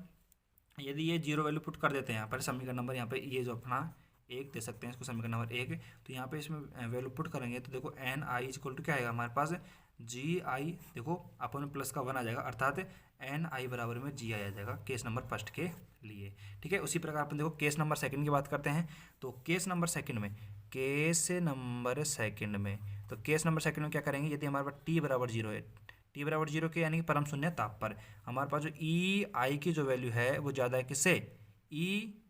यदि ये जीरो वैल्यू पुट कर देते हैं यहाँ पर, समीकरण नंबर यहाँ पे ये जो अपना एक दे सकते हैं इसको, समीकरण नंबर एक, तो यहाँ पे इसमें वैल्यू पुट करेंगे तो देखो एन आई इक्वल टू क्या आएगा हमारे पास, जी आई देखो अपन प्लस का वन आ जाएगा, अर्थात एन आई बराबर में जी आई आ जाएगा केस नंबर फर्स्ट के लिए। ठीक है, उसी प्रकार अपन देखो केस नंबर सेकंड की बात करते हैं। तो केस नंबर सेकंड में, तो केस नंबर सेकंड में क्या करेंगे, यदि हमारे पास टी बराबर जीरो है, टी बराबर जीरो के यानी कि परम शून्य ताप पर हमारे पास जो ई आई की जो वैल्यू है वो ज़्यादा है किससे, ई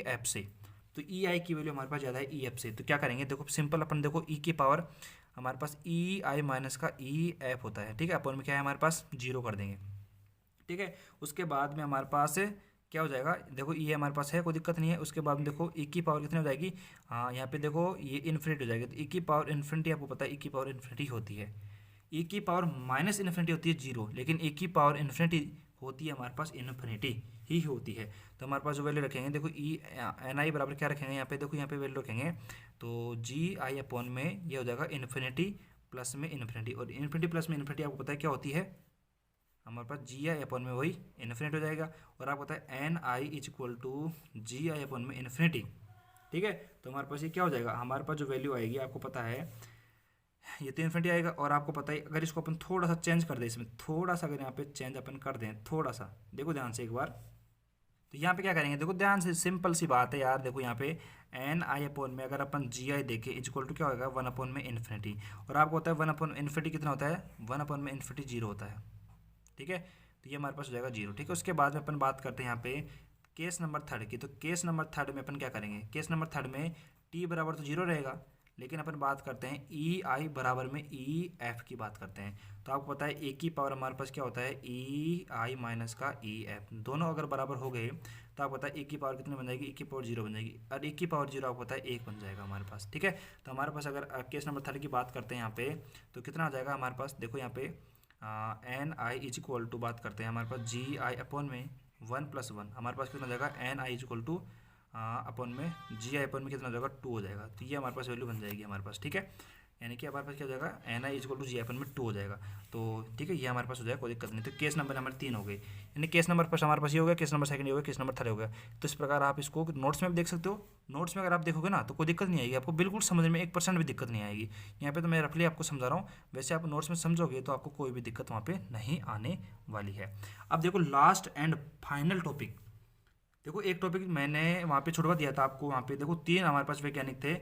एफ से। तो ई आई की वैल्यू हमारे पास ज़्यादा है ई एफ से, तो क्या करेंगे, देखो सिंपल अपन देखो ई की पावर हमारे पास ई आई माइनस का ई एफ होता है। ठीक है, अपन में क्या है हमारे पास जीरो कर देंगे। ठीक है, उसके बाद में हमारे पास क्या हो जाएगा, देखो ये हमारे पास है, कोई दिक्कत नहीं है। उसके बाद में देखो ई की पावर कितनी हो जाएगी, हाँ यहाँ पे देखो ये इन्फिनिटी हो जाएगी। तो ई की पावर इन्फिनिटी आपको पता है ई की पावर इन्फिनिटी होती है, ई की पावर माइनस इन्फिनिटी होती है जीरो, लेकिन ई की पावर इन्फिनिटी होती है हमारे पास इन्फिनिटी ही होती है। तो हमारे पास जो वैल्यू रखेंगे देखो ई एन आई बराबर क्या रखेंगे यहाँ पे, देखो यहाँ पे वैल्यू रखेंगे तो जी आई अपॉन में ये हो जाएगा इन्फिनिटी प्लस में इन्फिनिटी, और इन्फिनिटी प्लस में इन्फिनिटी आपको पता है क्या होती है, हमारे पास जी आई अपॉन में वही इन्फिनिटी हो जाएगा, और आपको पता है n i is equal to g i upon में इन्फिनिटी। ठीक है, तो हमारे पास ये क्या हो जाएगा, हमारे पास जो वैल्यू आएगी आपको पता है ये तो इन्फिनिटी आएगा, और आपको पता है अगर इसको अपन थोड़ा सा चेंज कर दें, इसमें थोड़ा सा अगर यहाँ पे चेंज अपन कर दें थोड़ा सा, देखो ध्यान से एक बार, तो यहाँ पे क्या करेंगे, देखो ध्यान से, सिंपल सी बात है यार, देखो यहाँ पे एन आई अपॉन में अगर अपन जी आई देखें इक्वल टू क्या होगा, वन अपॉन में इन्फिनिटी, और आपको होता है वन अपॉन इन्फिनिटी कितना होता है, वन अपॉन में इन्फिनिटी जीरो होता है। ठीक है, तो ये हमारे पास हो जाएगा जीरो। ठीक है, उसके बाद में अपन बात करते हैं यहाँ पे केस नंबर थर्ड की। तो केस नंबर थर्ड में अपन क्या करेंगे, केस नंबर थर्ड में टी बराबर तो जीरो रहेगा, लेकिन अपन बात करते हैं ई आई बराबर में ई एफ की बात करते हैं। तो आपको पता है ए की पावर हमारे पास क्या होता है, ई आई माइनस का ई एफ, दोनों अगर बराबर हो गए तो आपको पता है ए की पावर कितनी बन जाएगी, ए की पावर जीरो बन जाएगी, और ए की पावर जीरो आपको पता है एक बन जाएगा हमारे पास। ठीक है, तो हमारे पास अगर केस नंबर थर्ड की बात करते हैं यहाँ पे, तो कितना आ जाएगा हमारे पास, देखो यहाँ पे n i is equal to बात करते हैं हमारे पास जी आई अपॉन में वन प्लस वन, हमारे पास कितना हो जाएगा n i is equal to upon में जी आई अपॉन में कितना हो जाएगा टू हो जाएगा। तो ये हमारे पास वैल्यू बन जाएगी हमारे पास। ठीक है, यानी कि हमारे पास क्या हो जाएगा, n i equal to g i upon में टू हो जाएगा। तो ठीक है, ये हमारे पास हो जाएगा, कोई दिक्कत नहीं। तो केस नंबर हमारे तीन हो गए, यानी केस नंबर फर्स्ट हमारे पास ये हो गया, केस नंबर सेकंड ये हो गया, केस नंबर थर्ड हो गया। तो इस प्रकार आप इसको नोट्स में भी देख सकते हो, नोट्स में अगर आप देखोगे ना तो कोई दिक्कत नहीं आएगी आपको, बिल्कुल समझ में 1% भी दिक्कत नहीं आएगी। यहाँ पे तो मैं रफली आपको समझा रहा हूँ, वैसे आप नोट्स में समझोगे तो आपको कोई भी दिक्कत वहाँ पे नहीं आने वाली है। अब देखो लास्ट एंड फाइनल टॉपिक, देखो एक टॉपिक मैंने वहाँ पे छुड़वा दिया था आपको, वहाँ पे देखो तीन हमारे पास वैज्ञानिक थे,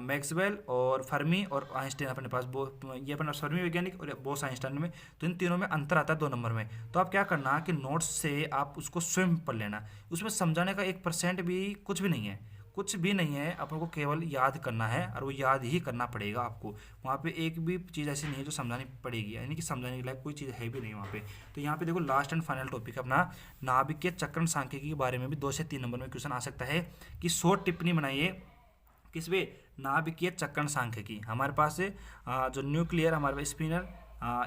मैक्सवेल और फर्मी और आइंस्टाइन अपने पास, ये अपना फर्मी वैज्ञानिक और बोस आइंस्टाइन में, तो इन तीनों में अंतर आता है 2 नंबर में। तो आप क्या करना कि नोट्स से आप उसको स्वयं पढ़ लेना, उसमें समझाने का 1% भी कुछ भी नहीं है, कुछ भी नहीं है, अपन को केवल याद करना है, और वो याद ही करना पड़ेगा आपको। वहाँ पे एक भी चीज़ ऐसी नहीं है जो समझानी पड़ेगी, यानी कि समझाने के लायक कोई चीज़ है भी नहीं वहाँ पे। तो यहाँ पे देखो लास्ट एंड फाइनल टॉपिक अपना नाभिकीय चक्रण सांख्यिकी के बारे में भी 2 से 3 नंबर में क्वेश्चन आ सकता है कि शॉर्ट टिप्पणी बनाइए किस पे, नाभिकीय चक्रण सांख्यिकी। हमारे पास जो न्यूक्लियर हमारे पास स्पिनर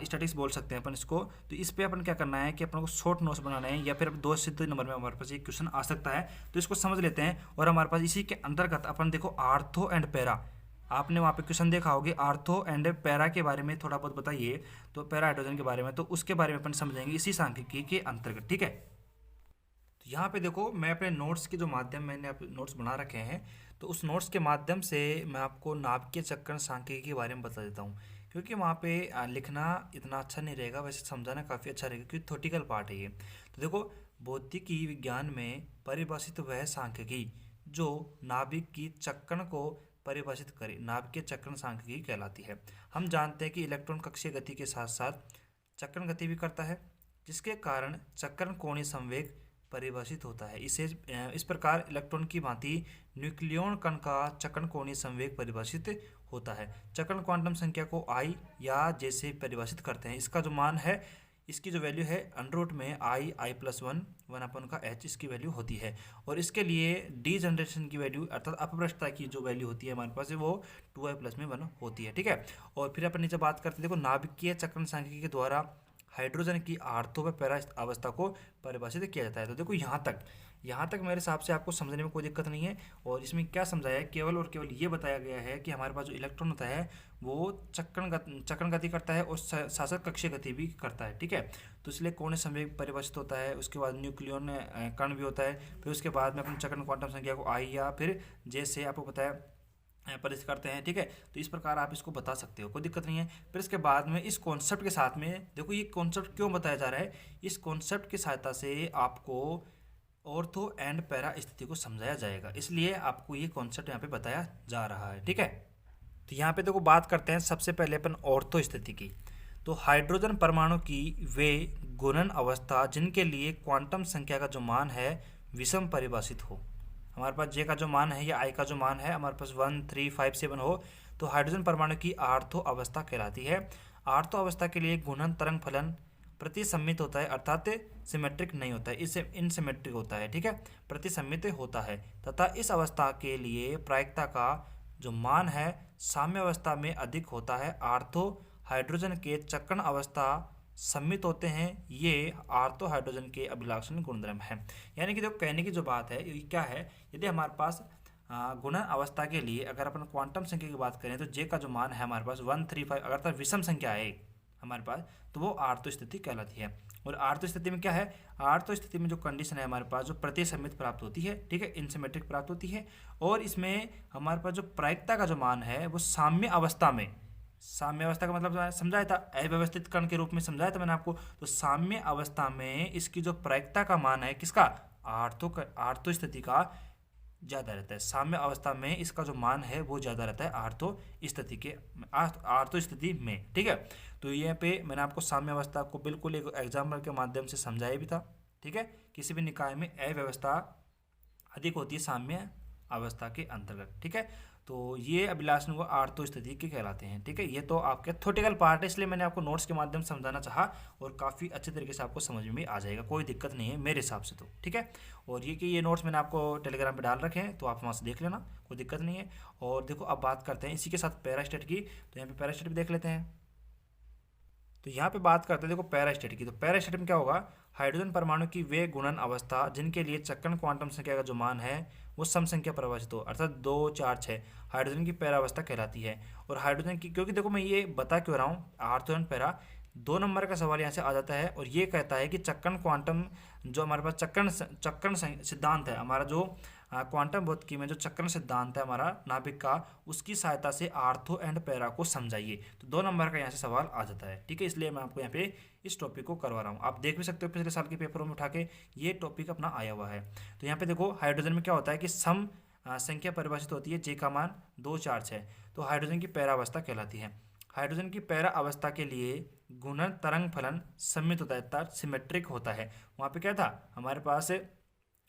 स्टैटिक्स बोल सकते हैं अपन इसको। तो इस पे अपन क्या करना है कि अपन को शॉर्ट नोट्स बनाना है, या फिर 2 से 3 नंबर में हमारे पास ये क्वेश्चन आ सकता है। तो इसको समझ लेते हैं, और हमारे पास इसी के अंतर्गत अपन देखो आर्थो एंड पैरा, आपने वहाँ पे क्वेश्चन देखा होगा आर्थो एंड पैरा के बारे में थोड़ा बहुत बताइए, तो पैरा हाइड्रोजन के बारे में, तो उसके बारे में अपन समझेंगे इसी सांख्यिकी के अंतर्गत, ठीक है। तो यहाँ पे देखो मैं अपने नोट्स के जो माध्यम मैंने नोट्स बना रखे हैं, तो उस नोट्स के माध्यम से मैं आपको नाभिकीय चक्रण सांख्यिकी के बारे में बता देता हूँ, क्योंकि वहाँ पे लिखना इतना अच्छा नहीं रहेगा, वैसे समझाना काफ़ी अच्छा रहेगा क्योंकि थ्योरेटिकल पार्ट है ये। तो देखो भौतिकी विज्ञान में परिभाषित वह सांख्यिकी जो नाभिक की चक्रण को परिभाषित करे नाभिकीय चक्रण सांख्यिकी कहलाती है। हम जानते हैं कि इलेक्ट्रॉन कक्षीय गति के साथ साथ चक्रण गति भी करता है, जिसके कारण चक्रण कोणीय संवेग परिभाषित होता है। इस प्रकार इलेक्ट्रॉन की भांति न्यूक्लियन कण का चक्रण कोणीय संवेग परिभाषित होता है। चक्रण क्वांटम संख्या को आई या जैसे परिभाषित करते हैं। इसका जो मान है, इसकी जो वैल्यू है अंडर में आई प्लस वन अपन का एच इसकी वैल्यू होती है। और इसके लिए डी जनरेशन की वैल्यू अर्थात अपभ्रष्टता की जो वैल्यू होती है हमारे पास वो 2i प्लस में 1 होती है, ठीक है। और फिर अपन नीचे बात करते हैं, देखो नाभिकीय चक्रण सांख्यिकी के द्वारा हाइड्रोजन की आर्थो व पैरा अवस्था को परिभाषित किया जाता है। तो देखो यहाँ तक मेरे हिसाब से आपको समझने में कोई दिक्कत नहीं है। और इसमें क्या समझाया है, केवल और केवल ये बताया गया है कि हमारे पास जो इलेक्ट्रॉन होता है वो चक्रण गति करता है और शासक कक्षीय गति भी करता है, ठीक है। तो इसलिए कोणीय संवेग परिभाषित होता है। उसके बाद न्यूक्लियन कण भी होता है। फिर उसके बाद में अपन चक्रण क्वांटम संख्या को आई या फिर जैसे आपको बताया परिचित करते हैं, ठीक है। तो इस प्रकार आप इसको बता सकते हो, कोई दिक्कत नहीं है। फिर इसके बाद में इस कॉन्सेप्ट के साथ में देखो ये कॉन्सेप्ट क्यों बताया जा रहा है, इस कॉन्सेप्ट की सहायता से आपको ऑर्थो एंड पैरा स्थिति को समझाया जाएगा, इसलिए आपको ये कॉन्सेप्ट यहाँ पे बताया जा रहा है, ठीक है। तो यहाँ पे देखो बात करते हैं सबसे पहले अपन ऑर्थो स्थिति की। तो हाइड्रोजन परमाणु की वे गुणन अवस्था जिनके लिए क्वांटम संख्या का जो मान है विषम परिभाषित हो। हमारे पास जे का जो मान है या आई का जो मान है हमारे पास 1, 3, 5, 7 हो, तो हाइड्रोजन परमाणु की आर्थो अवस्था कहलाती है। आर्थो अवस्था के लिए गुणन तरंग फलन प्रतिसम्मित होता है, अर्थात सिमेट्रिक नहीं होता है, इससे इनसिमेट्रिक होता है, ठीक है, प्रतिसम्मित होता है। तथा इस अवस्था के लिए प्रायिकता का जो मान है साम्य अवस्था में अधिक होता है। आर्थो हाइड्रोजन के चक्रण अवस्था सम्मित होते हैं, ये आर्थो हाइड्रोजन के अभिलाक्षण गुणधर्म है। यानी कि जो कहने की जो बात है ये क्या है, यदि हमारे पास गुणन अवस्था के लिए अगर अपन क्वांटम संख्या की बात करें तो जे का जो मान है हमारे पास 1, 3, 5 अगर तो विषम संख्या है हमारे पास, तो वो आर्थो स्थिति कहलाती है। और आर्थो स्थिति में क्या है, आर्थो स्थिति में जो कंडीशन है हमारे पास जो प्रतिसम्मित प्राप्त होती है, ठीक है, इनसिमेट्रिक प्राप्त होती है। और इसमें हमारे पास जो प्रायिकता का जो मान है वो साम्य अवस्था में, साम्य अवस्था का मतलब समझाया था अव्यवस्थित कण के रूप में समझाया था मैंने आपको। तो साम्य अवस्था में इसकी जो प्रायिकता का मान है किसका, आर्थो स्थिति का ज़्यादा रहता है। साम्य अवस्था में इसका जो मान है वो ज़्यादा रहता है आर्थो स्थिति में, ठीक है। तो यहाँ पे मैंने आपको साम्य अवस्था को बिल्कुल एक एग्जाम्पल के माध्यम से समझाया भी था, ठीक है। किसी भी निकाय में अव्यवस्था अधिक होती है साम्य अवस्था के अंतर्गत, ठीक है। तो ये अभिलाषण को आर्थो स्थिति के कहलाते हैं, ठीक है। ये तो आपके थ्योरेटिकल पार्ट है, इसलिए मैंने आपको नोट्स के माध्यम से समझाना चाहा और काफ़ी अच्छे तरीके से आपको समझ में आ जाएगा, कोई दिक्कत नहीं है मेरे हिसाब से, तो ठीक है। और ये नोट्स मैंने आपको टेलीग्राम पे डाल रखे हैं, तो आप वहाँ से देख लेना, कोई दिक्कत नहीं है। और देखो अब बात करते हैं इसी के साथ पैरास्टेट की, तो यहाँ पे पैरास्टेट भी देख लेते हैं। तो यहाँ पे बात करते हैं देखो पैरास्टेट की। तो पैरास्टेट में क्या होगा, हाइड्रोजन परमाणु की वे गुणन अवस्था जिनके लिए चक्रण क्वांटम संख्या का जो मान है वो सम संख्या परिभाषित हो, अर्थात 2, 4, 6 हाइड्रोजन की पैरा अवस्था कहलाती है। और हाइड्रोजन की, क्योंकि देखो मैं ये बता क्यों रहा हूँ, आर्थो पैरा 2 नंबर का सवाल यहाँ से आ जाता है और ये कहता है कि चक्रण क्वांटम जो हमारे पास चक्रण सिद्धांत है हमारा, जो क्वांटम भौतिकी में जो चक्रण सिद्धांत है हमारा नाभिक का, उसकी सहायता से आर्थो एंड पैरा को समझाइए। तो 2 नंबर का यहाँ से सवाल आ जाता है, ठीक है। इसलिए मैं आपको यहाँ पे इस टॉपिक को करवा रहा हूँ। आप देख भी सकते हो पिछले साल के पेपरों में उठा के ये टॉपिक अपना आया हुआ है। तो यहाँ पे देखो हाइड्रोजन में क्या होता है कि सम संख्या परिभाषित होती है, जे का मान 2, 4, 6, तो हाइड्रोजन की पैरा अवस्था कहलाती है। हाइड्रोजन की पैरा अवस्था के लिए गुणन तरंग फलन सम्मित होता है, अर्थात सिमेट्रिक होता है। वहाँ पे क्या था हमारे पास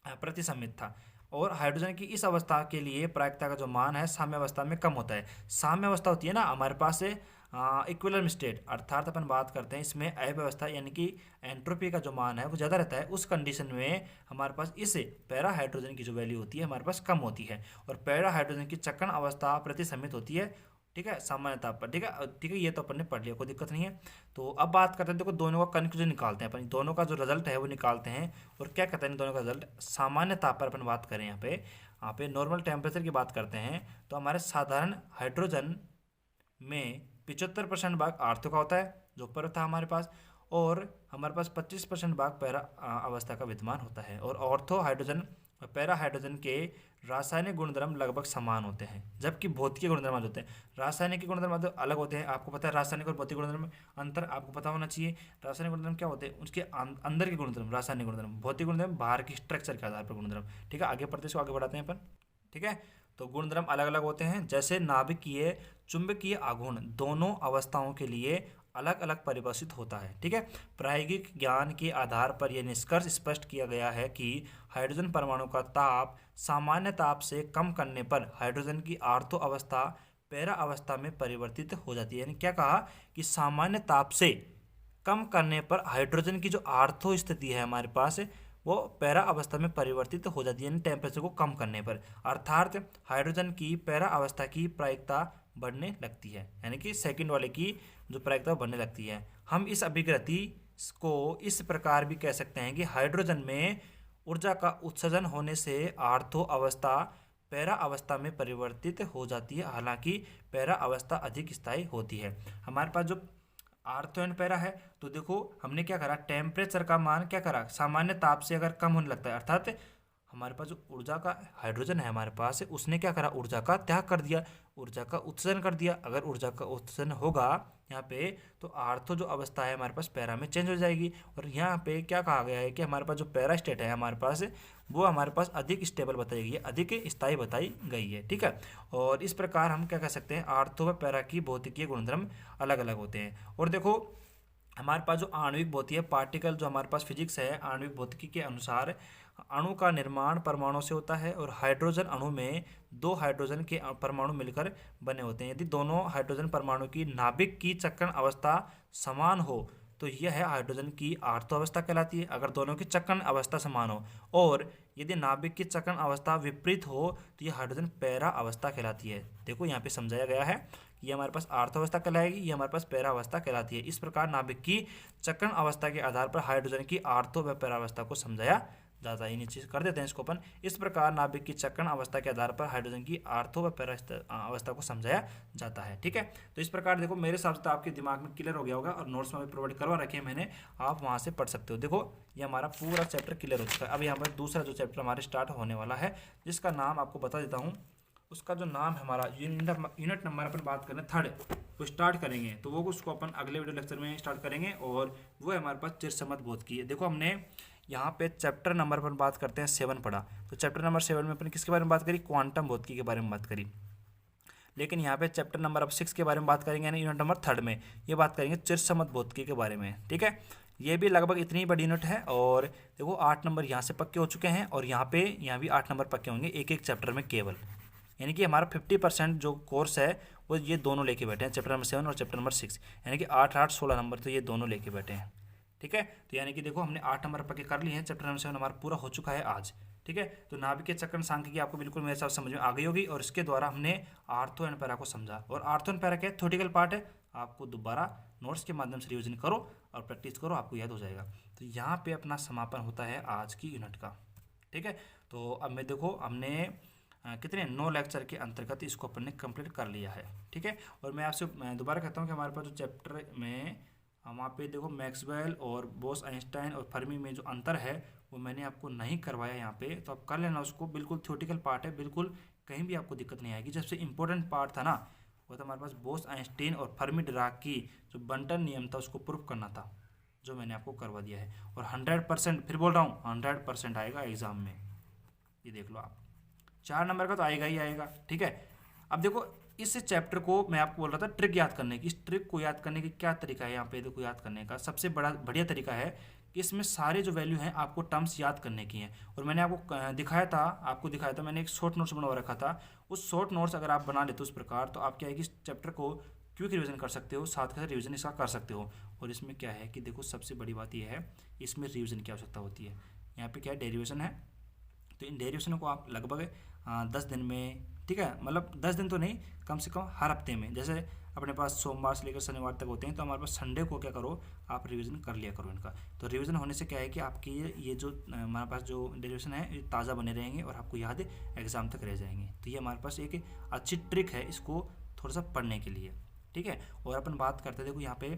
प्रतिसम्मित था। और हाइड्रोजन की इस अवस्था के लिए प्रायिकता का जो मान है साम्य अवस्था में कम होता है। साम्य अवस्था होती है ना हमारे पास इक्विलिब्रियम स्टेट, अर्थात अपन बात करते हैं इसमें अव्यवस्था यानी कि एंट्रोपी का जो मान है वो ज़्यादा रहता है। उस कंडीशन में हमारे पास इस पैरा हाइड्रोजन की जो वैल्यू होती है हमारे पास कम होती है। और पैरा हाइड्रोजन की चक्रण अवस्था प्रतिसम्मित होती है ठीक है, सामान्य ताप पर। ठीक है, ठीक है, ये तो अपन ने पढ़ लिया, कोई दिक्कत नहीं है। तो अब बात करते हैं, देखो दोनों का कंक्लूजन निकालते हैं अपन, दोनों का जो रिजल्ट है वो निकालते हैं। और क्या कहते हैं दोनों का रिजल्ट, सामान्य ताप पर अपन बात करें यहाँ पे नॉर्मल टेम्परेचर की बात करते हैं, तो हमारे साधारण हाइड्रोजन में 75% भाग आर्थिक का होता है, जो ऊपर था हमारे पास, और हमारे पास 25% भाग पैरा अवस्था का विद्यमान होता है। और ऑर्थो हाइड्रोजन और पैरा हाइड्रोजन के रासायनिक गुणधर्म लगभग समान होते हैं, जबकि भौतिक गुणधर्म अलग होते हैं। रासायनिक गुणधर्म अलग होते हैं, आपको पता है रासायनिक और भौतिक गुणधर्म अंतर आपको पता होना चाहिए। रासायनिक गुणधर्म क्या होते हैं, उसके अंदर के गुणधर्म रासायनिक गुणधर्म, भौतिक गुणधर्म बाहर की स्ट्रक्चर के आधार पर गुणधर्म। ठीक है, आगे पढ़ते इसको आगे बढ़ाते हैं अपन। ठीक है, तो गुणधर्म अलग अलग होते हैं, जैसे नाभिकीय चुंबकीय आघूर्ण दोनों अवस्थाओं के लिए अलग अलग परिभाषित होता है। ठीक है, प्रायोगिक ज्ञान के आधार पर यह निष्कर्ष स्पष्ट किया गया है कि हाइड्रोजन परमाणु का ताप सामान्य ताप से कम करने पर हाइड्रोजन की आर्थो अवस्था पैरा अवस्था में परिवर्तित हो जाती है। यानी क्या कहा कि सामान्य ताप से कम करने पर हाइड्रोजन की जो आर्थो स्थिति है हमारे पास वो पैरा अवस्था में परिवर्तित हो जाती है, यानी टेम्परेचर को कम करने पर, अर्थात हाइड्रोजन की पैरा अवस्था की प्रायिकता बढ़ने लगती है, यानी कि सेकंड वाले की जो प्रायिकता बढ़ने लगती है। हम इस अभिव्यक्ति को इस प्रकार भी कह सकते हैं कि हाइड्रोजन में ऊर्जा का उत्सर्जन होने से आर्थो अवस्था पैरा अवस्था में परिवर्तित हो जाती है, हालांकि पैरा अवस्था अधिक स्थायी होती है। हमारे पास जो आर्थो एंड पैरा है, तो देखो हमने क्या करा, टेम्परेचर का मान क्या करा, सामान्य ताप से अगर कम होने लगता है, अर्थात हमारे पास जो ऊर्जा का हाइड्रोजन है हमारे पास, उसने क्या करा, ऊर्जा का त्याग कर दिया, ऊर्जा का उत्सर्जन कर दिया। अगर ऊर्जा का उत्सर्जन होगा यहाँ पे, तो आर्थो जो अवस्था है हमारे पास पैरा में चेंज हो जाएगी। और यहाँ पे क्या कहा गया है कि हमारे पास जो पैरा स्टेट है हमारे पास, वो हमारे पास अधिक स्टेबल बताई गई है, अधिक स्थायी बताई गई है। ठीक है, और इस प्रकार हम क्या कह सकते हैं, आर्थो व पैरा की भौतिकीय गुणधर्म अलग अलग होते हैं। और देखो हमारे पास जो आणविक भौतिकी है, पार्टिकल जो हमारे पास फिजिक्स है, आणविक भौतिकी के अनुसार अणु का निर्माण परमाणु से होता है, और हाइड्रोजन अणु में दो हाइड्रोजन के परमाणु मिलकर बने होते हैं। यदि दोनों हाइड्रोजन परमाणु की नाभिक की चक्रण अवस्था समान हो तो यह है हाइड्रोजन की आर्थो अवस्था कहलाती है, अगर दोनों की चक्रण अवस्था समान हो। और यदि नाभिक की चक्रण अवस्था विपरीत हो तो यह हाइड्रोजन पैरा अवस्था कहलाती है। देखो यहाँ पे समझाया गया है, ये हमारे पास आर्थो अवस्था कहलाएगी, ये हमारे पास पैरा अवस्था कहलाती है। इस प्रकार नाभिक की चक्रण अवस्था के आधार पर हाइड्रोजन की आर्थो व पैरा अवस्था को समझाया जाता है। नीचे कर देते हैं इसको अपन। इस प्रकार नाभिक की चक्रण अवस्था के आधार पर हाइड्रोजन की आर्थो व पैरा अवस्था को समझाया जाता है। ठीक है, तो इस प्रकार देखो मेरे हिसाब से तो आपके दिमाग में क्लियर हो गया होगा, और नोट्स में भी प्रोवाइड करवा रखे हैं मैंने, आप वहाँ से पढ़ सकते हो। देखो ये हमारा पूरा चैप्टर क्लियर हो चुका है। अब यहाँ पर दूसरा जो चैप्टर हमारे स्टार्ट होने वाला है, जिसका नाम आपको बता देता हूँ। उसका जो नाम है हमारा यूनिट नंबर अपन बात करें थर्ड, वो स्टार्ट करेंगे, तो वो उसको अपन अगले वीडियो लेक्चर में स्टार्ट करेंगे। और वो है हमारे पास चिरसमत भौतिकी है। देखो हमने यहाँ पे चैप्टर नंबर पर बात करते हैं 7 पढ़ा, तो चैप्टर नंबर 7 में अपन किसके बारे में बात करी, क्वांटम भौतिकी के बारे में बात करी। लेकिन यहाँ पे चैप्टर नंबर अब 6 के बारे में बात करेंगे, यानी यूनिट नंबर 3 में ये बात करेंगे चिरसमत भौतिकी के बारे में। ठीक है, ये भी लगभग इतनी बड़ी यूनिट है। और देखो 8 नंबर यहाँ से पक्के हो चुके हैं, और यहाँ भी 8 नंबर पक्के होंगे एक एक चैप्टर में केवल, यानी कि हमारा 50% जो कोर्स है वो ये दोनों लेके बैठे हैं, चैप्टर नंबर 7 और चैप्टर नंबर 6, यानी कि 8-8-16 नंबर तो ये दोनों लेके बैठे हैं। ठीक है, तो यानी कि देखो हमने 8 नंबर पक्के कर लिए हैं, चैप्टर नंबर 7 हमारा पूरा हो चुका है आज। ठीक है, तो नाभिकीय चक्रण सांख्यिकी आपको बिल्कुल मेरे साथ समझ में आ गई होगी, और इसके द्वारा हमने आर्थो एंड पैरा को समझा। और आर्थो एंड पैरा क्या थ्योरेटिकल पार्ट है, आपको दोबारा नोट्स के माध्यम से रिविजन करो और प्रैक्टिस करो, आपको याद हो जाएगा। तो यहाँ पे अपना समापन होता है आज की यूनिट का। ठीक है, तो अब मैं देखो हमने कितने 9 लेक्चर के अंतर्गत इसको अपन ने कंप्लीट कर लिया है। ठीक है, और मैं आपसे दोबारा कहता हूँ कि हमारे पास जो चैप्टर में वहाँ पे देखो मैक्सवेल और बोस आइंस्टाइन और फर्मी में जो अंतर है वो मैंने आपको नहीं करवाया यहाँ पे, तो आप कर लेना उसको, बिल्कुल थ्योरेटिकल पार्ट है, बिल्कुल कहीं भी आपको दिक्कत नहीं आएगी। जबसे इंपॉर्टेंट पार्ट था ना, वो था हमारे पास बोस आइंस्टाइन और फर्मी डिराक की जो बंटन नियम था उसको प्रूफ करना था, जो मैंने आपको करवा दिया है। और 100%, फिर बोल रहा हूँ 100% आएगा एग्जाम में, ये देख लो आप, 4 नंबर का तो आएगा ही आएगा। ठीक है, अब देखो इस चैप्टर को मैं आपको बोल रहा था ट्रिक याद करने की, इस ट्रिक को याद करने की क्या तरीका है, यहाँ पे देखो याद करने का सबसे बढ़िया तरीका है कि इसमें सारे जो वैल्यू हैं आपको टर्म्स याद करने की हैं। और मैंने आपको दिखाया था मैंने एक शॉर्ट नोट्स बनवा रखा था, उस शॉर्ट नोट्स अगर आप बना लेते हो उस प्रकार, तो आप क्या है कि इस चैप्टर को क्विक रिविजन कर सकते हो, साथ के साथ रिविजन इसका कर सकते हो। और इसमें क्या है कि देखो सबसे बड़ी बात यह है, इसमें रिविजन की आवश्यकता होती है। यहाँ पे क्या है, डेरिवेशन है, तो इन डेरिवेशन को आप लगभग 10 दिन में ठीक है, मतलब 10 दिन तो नहीं, कम से कम हर हफ्ते में, जैसे अपने पास सोमवार से लेकर शनिवार तक होते हैं, तो हमारे पास संडे को क्या करो, आप रिवीजन कर लिया करो इनका। तो रिवीजन होने से क्या है कि आपकी ये जो हमारे पास जो डेरिवेशन है ये ताज़ा बने रहेंगे और आपको याद एग्जाम तक रह जाएंगे। तो ये हमारे पास एक अच्छी ट्रिक है इसको थोड़ा सा पढ़ने के लिए, ठीक है। और अपन बात करते थे, देखो यहाँ पे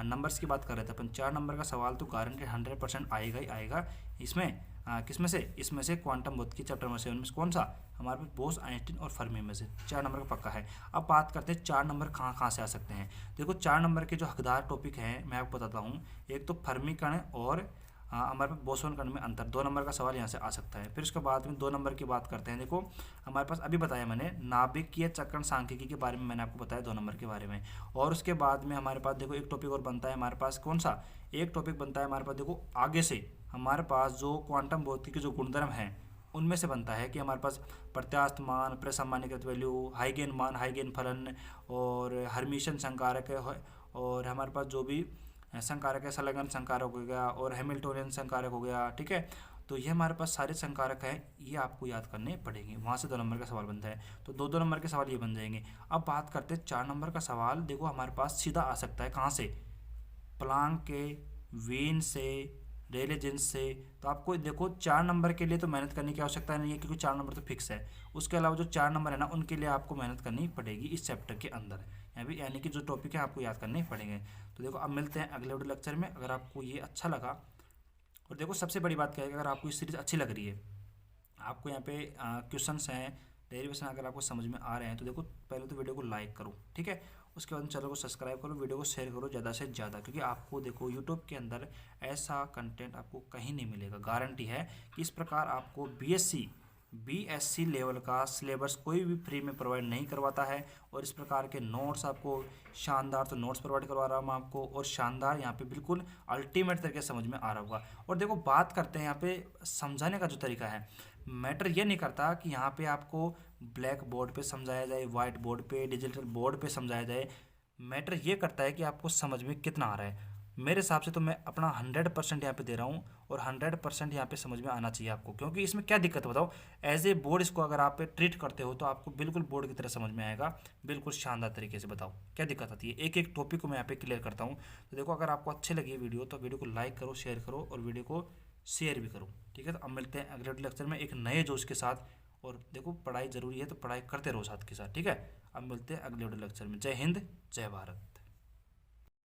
नंबर्स की बात कर रहे थे अपन, 4 नंबर का सवाल तो गारंटेड 100% आएगा ही आएगा इसमें। किसमें से, इसमें से क्वांटम भौतिकी के चैप्टर में से, उनमें से कौन सा, हमारे पास बोस आइंस्टीन और फर्मी में से 4 नंबर का पक्का है। अब बात करते हैं 4 नंबर कहाँ कहाँ से आ सकते हैं। देखो 4 नंबर के जो हकदार टॉपिक हैं मैं आपको बताता हूँ। एक तो फर्मी कण और हमारे पास बोसोन कण में अंतर, 2 नंबर का सवाल यहाँ से आ सकता है। फिर उसके बाद में 2 नंबर की बात करते हैं। देखो हमारे पास अभी बताया मैंने नाभिकीय चक्रण सांख्यिकी के बारे में, मैंने आपको बताया 2 नंबर के बारे में। और उसके बाद में हमारे पास देखो एक टॉपिक और बनता है हमारे पास, कौन सा, एक टॉपिक बनता है हमारे पास, देखो आगे से हमारे पास जो क्वांटम भौतिकी के जो गुणधर्म हैं उनमें से बनता है कि हमारे पास प्रत्यास्थ मान, प्रसामान्यकृत वैल्यू, हाइगेन मान, हाइगेन फलन और हर्मिशन संकारक है, और हमारे पास जो भी संकारक है, संलग्न संकारक हो गया और हैमिल्टोनियन संकारक हो गया, ठीक है। तो ये हमारे पास सारे संकारक हैं, ये आपको याद करने पड़ेंगे, वहाँ से 2 नंबर का सवाल बनता है। तो 2 नंबर के सवाल ये बन जाएंगे। अब बात करते हैं 4 नंबर का सवाल। देखो हमारे पास सीधा आ सकता है कहाँ से, प्लांक के, वीन से, रेले जीन्स से। तो आपको देखो 4 नंबर के लिए तो मेहनत करने की आवश्यकता नहीं है, क्योंकि 4 नंबर तो फिक्स है। उसके अलावा जो 4 नंबर है ना, उनके लिए आपको मेहनत करनी पड़ेगी इस चैप्टर के अंदर, यानी कि जो टॉपिक है आपको याद करने पड़ेंगे। तो देखो अब मिलते हैं अगले वीडियो लेक्चर में। अगर आपको ये अच्छा लगा, और देखो सबसे बड़ी बात क्या है कि अगर आपको ये सीरीज़ अच्छी लग रही है, आपको यहाँ पे क्वेश्चंस हैं, डेरिवेशन अगर आपको समझ में आ रहे हैं, तो देखो पहले तो वीडियो को लाइक करो, ठीक है। उसके बाद चैनल को सब्सक्राइब करो, वीडियो को शेयर करो ज़्यादा से ज़्यादा, क्योंकि आपको देखो यूट्यूब के अंदर ऐसा कंटेंट आपको कहीं नहीं मिलेगा। गारंटी है कि इस प्रकार आपको बीएससी लेवल का सिलेबस कोई भी फ्री में प्रोवाइड नहीं करवाता है। और इस प्रकार के नोट्स आपको शानदार तो नोट्स प्रोवाइड करवा रहा हूँ मैं आपको, और शानदार यहाँ पे बिल्कुल अल्टीमेट तरीके से समझ में आ रहा होगा। और देखो बात करते हैं यहाँ पे समझाने का जो तरीका है, मैटर ये नहीं करता कि यहाँ पे आपको ब्लैक बोर्ड पे समझाया जाए, वाइट बोर्ड पे, डिजिटल बोर्ड पे समझाया जाए। मैटर ये करता है कि आपको समझ में कितना आ रहा है। मेरे हिसाब से तो मैं अपना 100% यहाँ पे दे रहा हूँ, और 100% यहाँ पे समझ में आना चाहिए आपको। क्योंकि इसमें क्या दिक्कत है बताओ, एज ए बोर्ड इसको अगर आप ट्रीट करते हो तो आपको बिल्कुल बोर्ड की तरह समझ में आएगा, बिल्कुल शानदार तरीके से। बताओ क्या दिक्कत आती है, एक एक टॉपिक को मैं यहाँ पे क्लियर करता हूँ। तो देखो अगर आपको अच्छी लगी वीडियो तो वीडियो को लाइक करो, शेयर करो, और वीडियो को शेयर भी करो, ठीक है। तो अब मिलते हैं अगले लेक्चर में एक नए जोश के साथ। और देखो पढ़ाई ज़रूरी है तो पढ़ाई करते रहो साथ के साथ, ठीक है। अब मिलते हैं अगले लेक्चर में। जय हिंद, जय भारत।